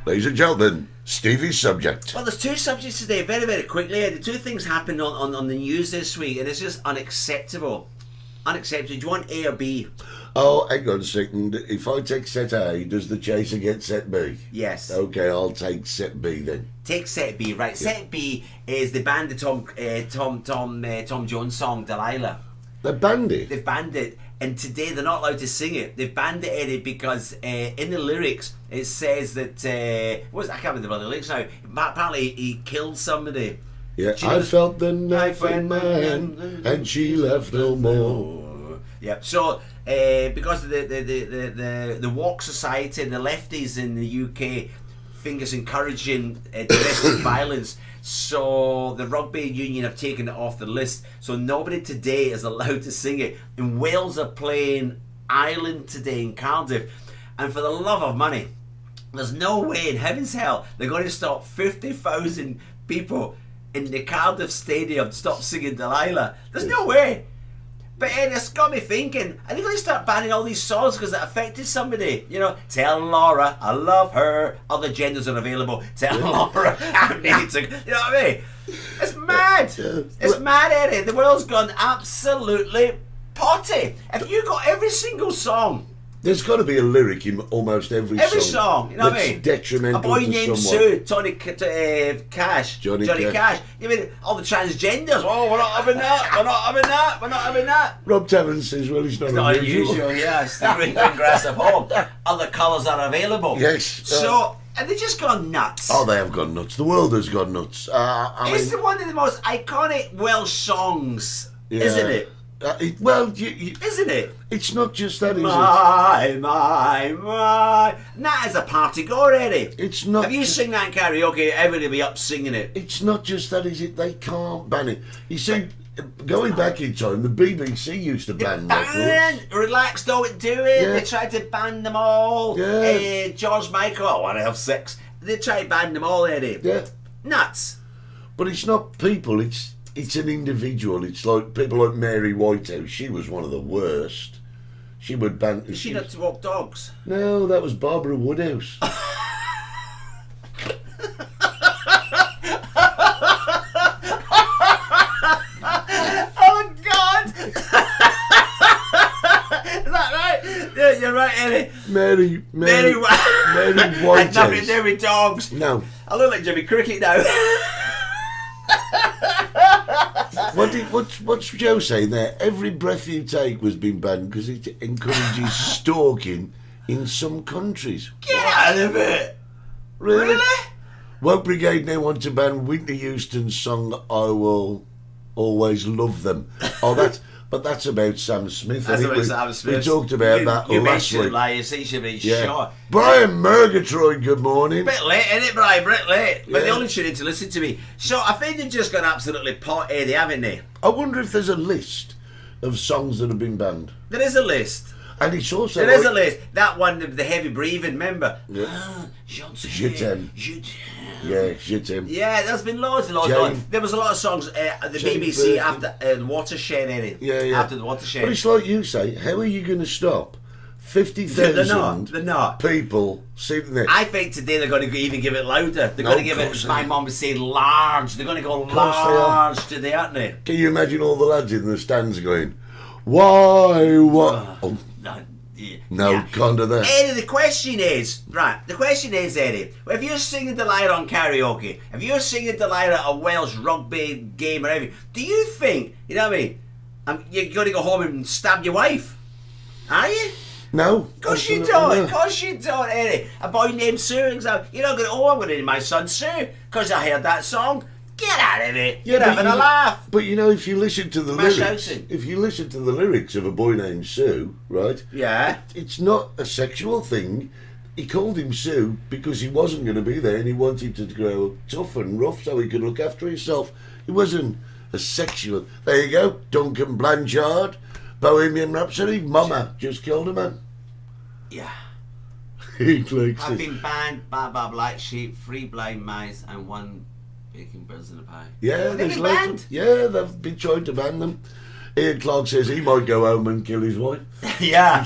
Ladies and gentlemen, Stevie's subject. Well, there's 2 subjects today, very, very quickly. The 2 things happened on the news this week, and it's just unacceptable. Unacceptable. Do you want A or B? Oh, hang on a second. If I take set A, does the chaser get set B? Yes. Okay, I'll take set B then. Take set B, right. Yeah. Set B is the banned the Tom Jones song, Delilah. They banned it? They've banned it, and today they're not allowed to sing it. They've banned it, Eddie, because in the lyrics it says that I can't remember the lyrics now. Apparently he killed somebody. Yeah, I felt the knife in my hand, and she left no more. Yeah, so because of the woke society and the lefties in the UK think it's encouraging domestic violence, so the rugby union have taken it off the list. So nobody today is allowed to sing it. And Wales are playing Ireland today in Cardiff, and for the love of money, there's no way in heaven's hell they're going to stop 50,000 people in the Cardiff stadium to stop singing Delilah. There's no way. But it's got me thinking, are they going to start banning all these songs because it affected somebody? You know, tell Laura I love her. Other genders are available. Tell Laura I need to. You know what I mean? It's mad. It's mad, Eddie. The world's gone absolutely potty. If you got every single song. There's got to be a lyric in almost every song. You know what I mean? Detrimental a boy to named someone. Sue, Cash. Johnny Cash. You mean all the transgenders? Oh, we're not having that. We're not having that. We're not having that. Rob Tavern says, well, it's not unusual. Yeah, it's the green grass of home. Other colours are available. Yes. So, and they just gone nuts. Oh, they have gone nuts. The world has gone nuts. It's one of the most iconic Welsh songs, isn't it? Isn't it? It's not just that, is my. And that is a party go already. It's not. If you sing that in karaoke, everybody will be up singing it. It's not just that, is it? They can't ban it. You see, going back in time, the BBC used to ban records. Relax, don't do it. Yeah. They tried to ban them all. Yeah. George Michael, I want to have sex. They tried to ban them all, Eddie. Yeah. Nuts. But it's not people, it's an individual. It's like people like Mary Whitehouse. She was one of the worst. She would ban. She not to walk dogs. No, that was Barbara Woodhouse. Oh God! Is that right? Yeah, you're right, Eddie. Mary Had Whitehouse. nothing to do with dogs. No. I look like Jimmy Cricket now. What's Joe saying there? Every breath you take was being banned because it encourages stalking in some countries. Get out of it. Really? Woke Brigade now want to ban Whitney Houston's song "I Will Always Love Them." Oh, that's about Sam Smith. That's I think about Sam Smith. We talked about that you last mentioned week. like you see, should be Yeah. short. Brian Murgatroyd, good morning. Bit late, isn't it, Brian? Bit late. But Yeah. they only tune in to listen to me. So I think they've just gone absolutely potty, they haven't they? I wonder if there's a list of songs that have been banned. There is a list. And it's also There is a list. That one, the heavy breathing, remember? Yeah. Je Je t'aime. t'aime. Yeah, shit him. Yeah, there's been loads and loads. Jane. Loads. There was a lot of songs at the Jane BBC Birkin. after the watershed, innit? Yeah. After the watershed. But it's like you say, how are you going to stop They're 50,000 not. people sitting there? I think today they're going to even give it louder. They're No, going to give of it, course as they my are. mum was saying, large. They're going to go course they are. large today, aren't they? Can you imagine all the lads in the stands going, why, what? Oh, no, Yeah. can't do that. Eddie, the question is, Eddie, if you're singing Delilah on karaoke, if you're singing Delilah at a Welsh rugby game or anything, do you think, you know what I mean, you're going to go home and stab your wife? Are you? No. Of course you absolutely don't. not. Of course you don't, Eddie. A boy named Sue, example. You're not going to, I'm going to name my son Sue because I heard that song. Get out of it. You're but having a you- laugh. But you know, if you listen to the Mash lyrics, housing. if you listen to the lyrics of A Boy Named Sue, right? Yeah. It's not a sexual thing. He called him Sue because he wasn't going to be there and he wanted to grow tough and rough so he could look after himself. It wasn't a sexual. There you go. Duncan Blanchard, Bohemian Rhapsody. Mama just killed a man. Yeah. He likes I've it. been banned by black sheep, 3 blind mice, and 1 baking birds in a pie. Yeah, They've there's been loads banned. of, yeah, they've been trying to ban them. Ian Clark says he might go home and kill his wife. Yeah,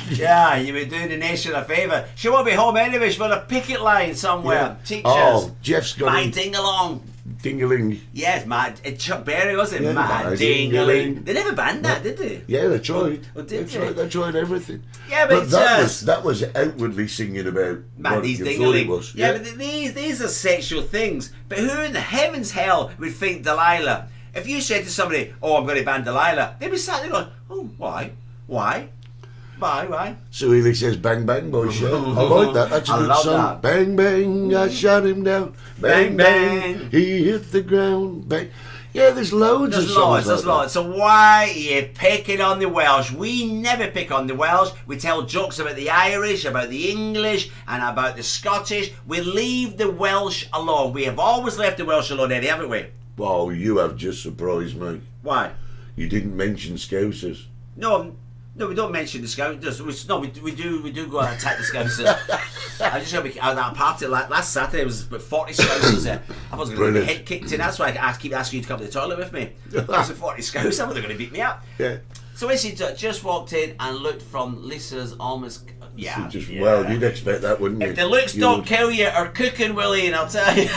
you've been doing the nation a favour. She won't be home anyway. She's on a picket line somewhere. Yeah. Teachers. Oh, Jeff's got My him. ding-along. Dingaling. Yes, Chuck Berry, was it? Yeah, My my ding-a-ling. ding-a-ling. They never banned that, did they? Yeah, they tried. Oh, did They tried everything. Yeah, but that was outwardly singing about Man, what these you thought it ding-a-ling. was. Yeah, but these are sexual things. But who in the heavens hell would think Delilah? If you said to somebody, "Oh, I'm going to ban Delilah," they'd be sat there going, "Oh, why? Why? So he says bang bang boy show. I like that. That's a I good love song. that. Bang bang, I shot him down. Bang Bang, bang, he hit the ground. Bang. Yeah, there's loads of songs. There's like loads. So why are you picking on the Welsh? We never pick on the Welsh. We tell jokes about the Irish, about the English, and about the Scottish. We leave the Welsh alone. We have always left the Welsh alone, Eddie, haven't we? that. Wow, you have just surprised me. Why? You didn't mention Scousers. No, we don't mention the Scousers. We do go out and attack the Scousers. I just got at that party last Saturday. It was about 40 Scousers there. I was going to get my Brilliant. head kicked in. That's why I keep asking you to come to the toilet with me. There was 40 Scousers. I thought they were going to beat me up. Yeah. So when she just walked in and looked from Lisa's almost. Yeah. Well, you'd expect that, wouldn't you? If the looks You don't would. kill you, or cooking, Willie, and I'll tell you.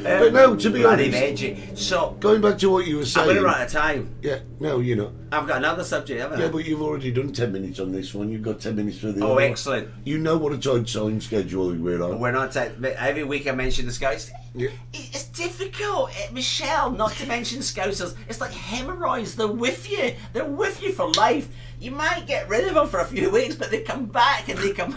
But no, to be Bloody honest, veggie. So going back to what you were I'm saying. going to run out of time. Yeah, no, you're not. I've got another subject, haven't I? Yeah, but you've already done 10 minutes on this one. You've got 10 minutes for the Oh, other one. excellent. You know what a tight time schedule we're on. We're not every week I mention the Scouts. Yeah. It's difficult, Michelle, not to mention Scousers. It's like hemorrhoids. They're with you. They're with you for life. You might get rid of them for a few weeks, but they come back and they come.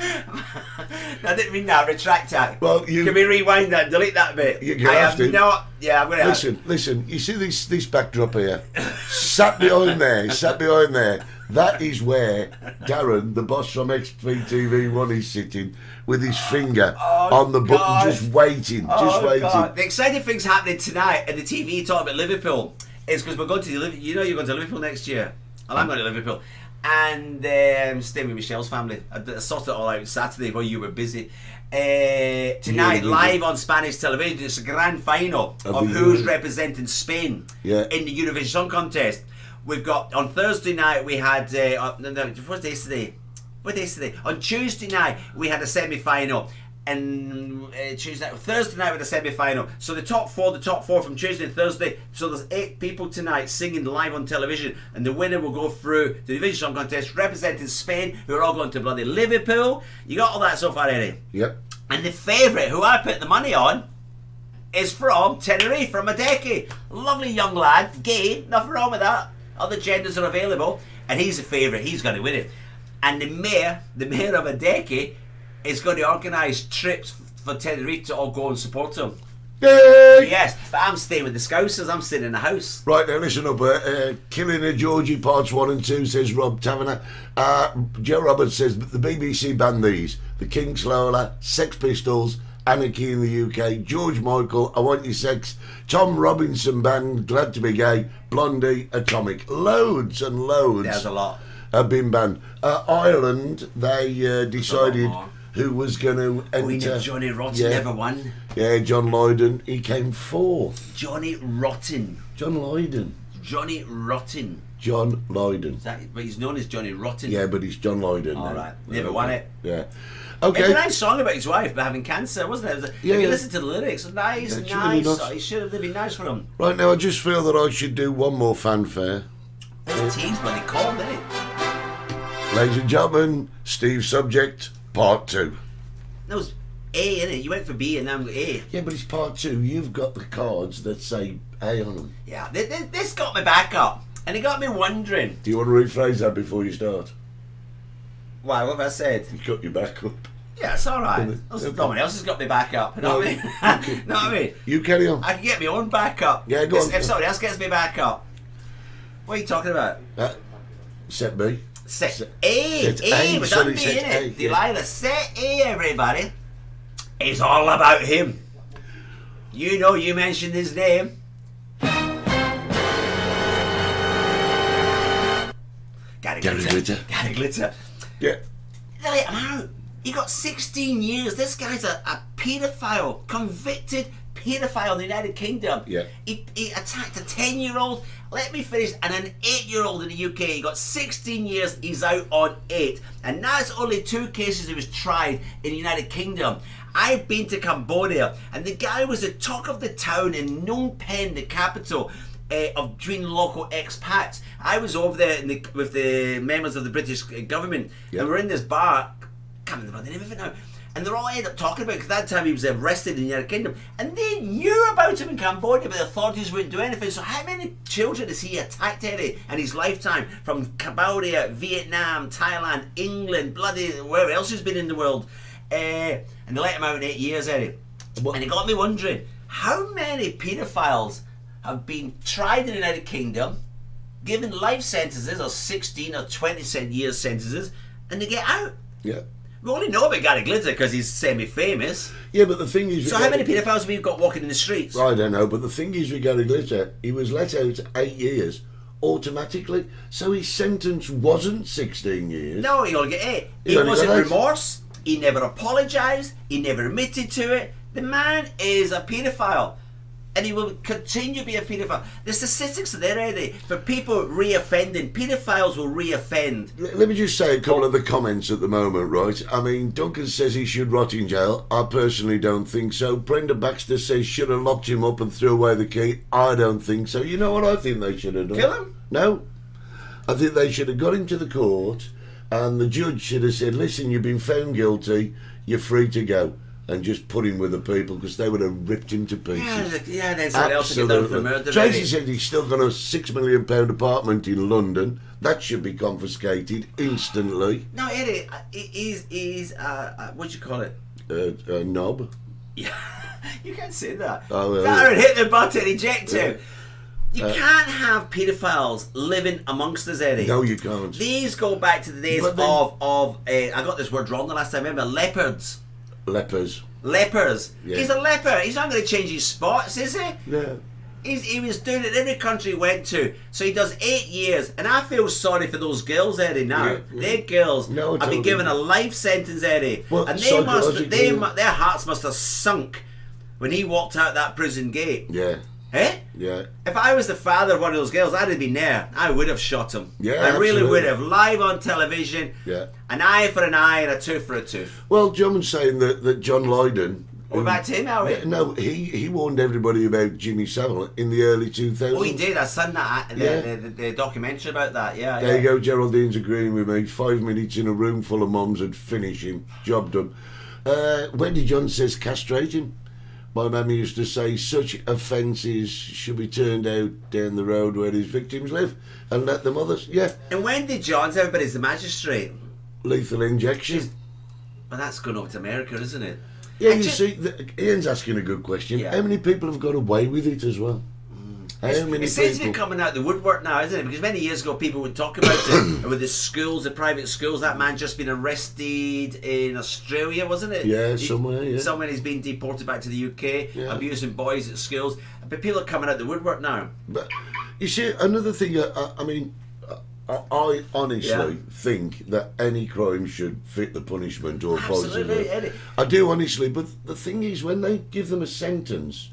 I didn't mean that. Retract that. Well, Can we rewind that? Delete that bit. You I have have to. not. Yeah, I'm gonna. Listen. You see this backdrop here? sat behind there. That is where Darren, the boss from XPTV1, is sitting with his finger on the button, just waiting. God. The exciting things happening tonight in the TV talk about Liverpool is because we're going to you're going to Liverpool next year, and I'm going to Liverpool, and staying with Michelle's family. I sorted it all out Saturday while you were busy. Tonight, live on Spanish television, it's a grand final of who's representing Spain in the Eurovision Song Contest. We've got on Thursday night we had what day is today? On Tuesday night we had a semi-final, and Thursday night with a semi-final. So the top four from Tuesday and Thursday. So there's 8 people tonight singing live on television, and the winner will go through the Eurovision Song Contest representing Spain, who are all going to bloody Liverpool. You got all that so far, Eddie? Yep. And the favourite, who I put the money on, is from Tenerife, from Madeki. Lovely young lad, gay, nothing wrong with that. Other genders are available, and he's a favourite. He's going to win it. And the mayor of Adeke, is going to organise trips for Tenerife to all go and support him. Yay! Yes, but I'm staying with the Scousers. I'm staying in the house. Right now, listen up. Killing a Georgie Parts 1 and 2, says Rob Taverner. Joe Roberts says the BBC banned these. The Kings Lola, Sex Pistols, Anarchy in the UK, George Michael, I Want Your Sex, Tom Robinson Band, Glad to Be Gay, Blondie, Atomic. Loads and loads. There's a lot. Have been banned. Ireland, they decided who was going to enter. Johnny Rotten never won. Yeah, John Lydon. He came fourth. Johnny Rotten. John Lydon. Johnny Rotten. John Lydon. But he's known as Johnny Rotten. Yeah, but he's John Lydon. All right. Never won it. Yeah. Okay. Okay. It's a nice song about his wife having cancer, wasn't it? If you listen to the lyrics, nice. It should have been nice for him. Right now, I just feel that I should do one more fanfare. The team's bloody cold, isn't it? Ladies and gentlemen, Steve's Subject, Part 2. That was A, innit? You went for B and now I'm A. Yeah, but it's Part 2. You've got the cards that say A on them. Yeah, this got me back up. And it got me wondering. Do you want to rephrase that before you start? Why, what have I said? You got your back up. Yeah, it's alright. No one else has got me back up. You know what I mean? Okay. Know what I mean? You carry on. I can get my own back up. Yeah, go on. If somebody else gets me back up. What are you talking about? Set B. Set A. Set A was sorry, on me, set innit? A, Delilah, set A, everybody. It's all about him. You know, you mentioned his name. Gary Glitter. Gary Glitter. Yeah. They let him out. He got 16 years. This guy's a paedophile, convicted paedophile in the United Kingdom. Yeah. He attacked a 10-year-old, let me finish, and an 8-year-old in the UK. He got 16 years, he's out on 8. And that's only 2 cases he was tried in the United Kingdom. I've been to Cambodia, and the guy was the talk of the town in Phnom Penh, the capital. Between local expats. I was over there with the members of the British government, and we're in this bar, can't remember the name of it now, and they're all ended up talking about it, because that time he was arrested in the United Kingdom, and they knew about him in Cambodia, but the authorities wouldn't do anything. So how many children has he attacked, Eddie, in his lifetime, from Cambodia, Vietnam, Thailand, England, bloody wherever else he's been in the world, and they let him out in 8 years, Eddie. And it got me wondering, how many paedophiles have been tried in the United Kingdom, given life sentences of 16 or 20 years sentences, and they get out? Yeah. We only know about Gary Glitter because he's semi-famous. Yeah, but the thing is... So how many paedophiles have we got walking in the streets? I don't know, but the thing is with Gary Glitter, he was let out 8 years automatically, so his sentence wasn't 16 years. No, he only got 8. He wasn't remorse, he never apologised, he never admitted to it. The man is a paedophile. And he will continue to be a paedophile. The statistics are there, Eddie, for people re-offending. Paedophiles will re-offend. Let me just say a couple of the comments at the moment, right? I mean, Duncan says he should rot in jail. I personally don't think so. Brenda Baxter says should have locked him up and threw away the key. I don't think so. You know what I think they should have done? Kill him? No. I think they should have got him to the court, and the judge should have said, listen, you've been found guilty, you're free to go. And just put him with the people, because they would have ripped him to pieces. Yeah, there's someone else to get done for murder. Tracy said he's still got a £6 million apartment in London. That should be confiscated instantly. No, Eddie, he's what do you call it? A knob. Yeah, you can't say that. Oh, well, Darren, hit the button, eject him. Yeah. You can't have paedophiles living amongst us, Eddie. No, you can't. These go back to the days of I got this word wrong the last time. Remember, leopards. Lepers. Yeah. He's a leper. He's not going to change his spots, is he? Yeah. He was doing it in every country he went to. So he does 8 years. And I feel sorry for those girls, Eddie, now. Yeah. They're girls have been given a life sentence, Eddie. Well, and their hearts must have sunk when he walked out that prison gate. Yeah. Eh? Yeah. If I was the father of one of those girls, I'd have been there. I would have shot him. Yeah, I really absolutely. would have. Live on television. Yeah. An eye for an eye and a tooth for a tooth. Well, John's saying that John Lydon... What about him, are we? No, he warned everybody about Jimmy Savile in the early 2000s. Oh, he did. I seen that, the documentary about that, yeah. There you go, Geraldine's agreeing with me. 5 minutes in a room full of mums would finish him. Job done. Wendy John says castrate him. my mum used to say such offences should be turned out down the road where his victims live and let them others. Yeah. And Wendy Johns, everybody's the magistrate. Lethal injection. Well, that's gone over to America, isn't it? Yeah, you see, Ian's asking a good question. Yeah. How many people have got away with it as well? How many It seems to be people? coming out the woodwork now, isn't it? Because many years ago people would talk about it with the schools, the private schools. That man just been arrested in Australia, wasn't it? Yeah, somewhere, yeah. Somewhere he's been deported back to the UK, Yeah. abusing boys at schools. But people are coming out the woodwork now. But you see, another thing, I mean, I honestly think that any crime should fit the punishment or Absolutely, possibly. I do honestly, but the thing is, when they give them a sentence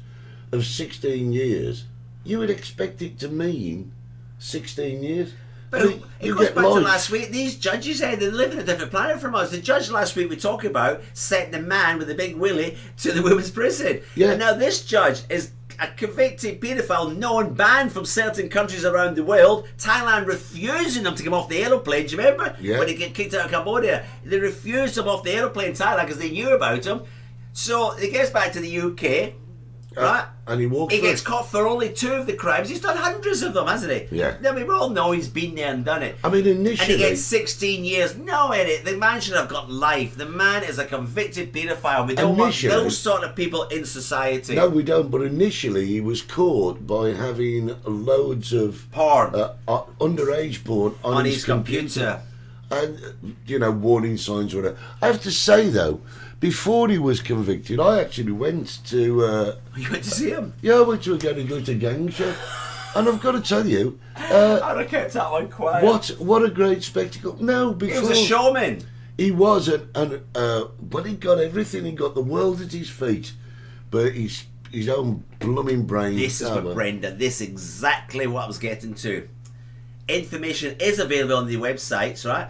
of 16 years, you would expect it to mean 16 years. But I mean, it you goes get back to life. last week. These judges, they live in a different planet from us. The judge last week we talked about sent the man with the big willy to the women's prison. Yeah. And now this judge is a convicted paedophile, known, banned from certain countries around the world. Thailand refusing them to come off the aeroplane. Do you remember? Yeah. When they get kicked out of Cambodia. They refused them off the aeroplane in Thailand because they knew about him. So he gets back to the UK. Right? And he walks He through. gets caught for only 2 of the crimes. He's done hundreds of them, hasn't he? Yeah. I mean, we all know he's been there and done it. I mean, initially... And he gets 16 years. No, Eddie, the man should have got life. The man is a convicted paedophile. We don't want Initially- those sort of people in society. No, we don't. But initially, he was caught by having loads of Porn. Underage porn On his computer. And, warning signs, whatever. I have to say, though, before he was convicted, I actually went to... You went to see him? Yeah, I went to a Gary Glitter gang show. And I've got to tell you... I'd have kept that one quiet. What a great spectacle. No, before... He was a showman. He was, but he got everything. He got the world at his feet. But his own blooming brain... This is what Brenda, this is exactly what I was getting to. Information is available on the websites, right?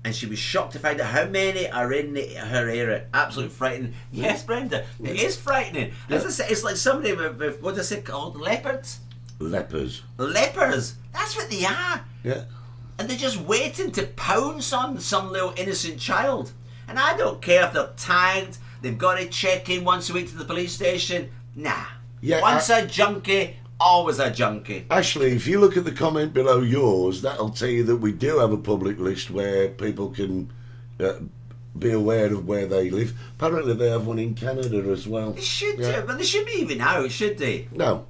And she was shocked to find out how many are in her area. Absolutely frightening. Yes, Brenda, it is frightening. As I say, it's like somebody with what is it called? Leopards? Lepers. Lepers. That's what they are. Yeah. And they're just waiting to pounce on some little innocent child. And I don't care if they're tagged, they've got to check in once a week to the police station. Nah. Yeah, Once a junkie, always a junkie. Ashley, if you look at the comment below yours, that'll tell you that we do have a public list where people can be aware of where they live. Apparently they have one in Canada as well. They should Yeah. do, but they should be even out, should they? No.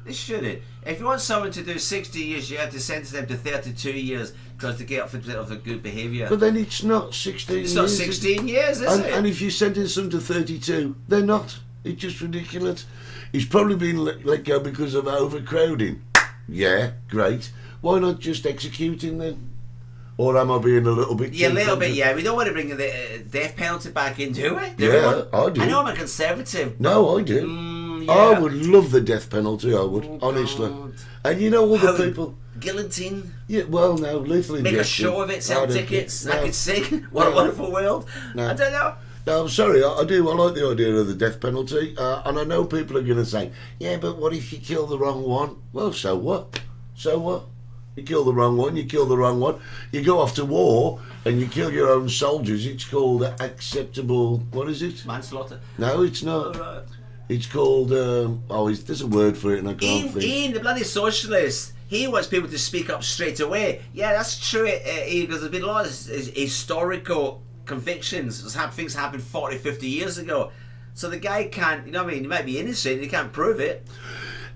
They shouldn't. If you want someone to do 60 years, you have to sentence them to 32 years because they get off of the good behaviour. But then it's not 16 years. It's not 16 years, is it? And if you sentence them to 32, they're not. It's just ridiculous. He's probably been let go because of overcrowding. Yeah, great. Why not just execute him then? Or am I being a little bit... Yeah, a too little bit, content- yeah. We don't want to bring the death penalty back in, do we? Do Yeah, we? I do. I know I'm a conservative. No, I do. yeah. I would love the death penalty, I would, honestly. God. And you know all the How- people... Guillotine. Yeah, well, no, lethal Make injection. a show of it, sell I don't tickets. care. I No. could sing. What a No. wonderful world. No. I don't know. No, I'm sorry, I do. I like the idea of the death penalty. And I know people are going to say, yeah, but what if you kill the wrong one? Well, so what? So what? You kill the wrong one, you kill the wrong one. You go off to war and you kill your own soldiers. It's called acceptable... What is it? Manslaughter. No, it's not. Right. It's called... there's a word for it and I can't think. Ian, the bloody socialist, he wants people to speak up straight away. Yeah, that's true, Ian, because there's been a lot of historical convictions. Things happened 40, 50 years ago. So the guy can't, you know what I mean, he might be innocent, he can't prove it.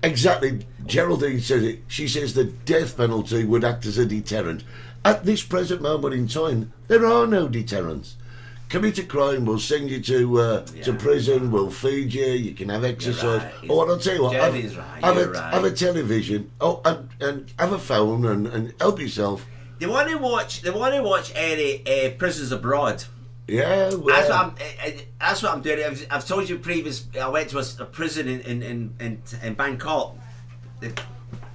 Exactly. Geraldine says it. She says the death penalty would act as a deterrent. At this present moment in time, there are no deterrents. Commit a crime, we'll send you to prison, we'll feed you, you can have exercise. right. Oh, and I'll tell you what, Jeremy's right, have you're right. have a television, and have a phone and help yourself. They want to watch any Prisons Abroad. Yeah, well, That's what I'm doing. I've told you previous. I went to a prison in Bangkok.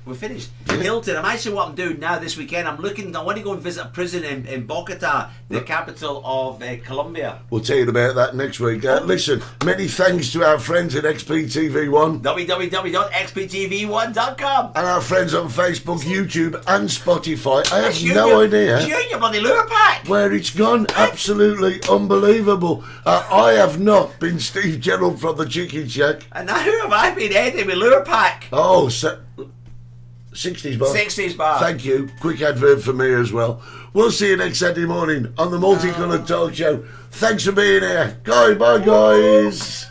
We're finished. Hilton, imagine what I'm doing now this weekend. I want to go and visit a prison in Bogota, the capital of Colombia. We'll tell you about that next week. Listen, many thanks to our friends at XPTV1. www.xptv1.com. And our friends on Facebook, YouTube and Spotify. I have no idea Your bloody lure pack. where it's gone. Absolutely unbelievable. I have not been Steve Gerald from the Chicken Shack. And now who have I been, Eddie, with lure pack? Oh, 60s bar. 60s bar. Thank you. Quick advert for me as well. We'll see you next Saturday morning on the Multicoloured Talk Show. Thanks for being here. Bye, guys.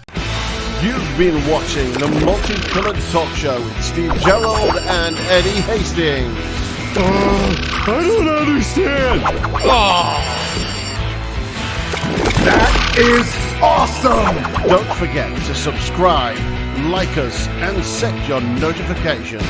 You've been watching the Multicoloured Talk Show with Steve Gerald and Eddie Hastings. I don't understand. That is awesome! Don't forget to subscribe, like us, and set your notifications.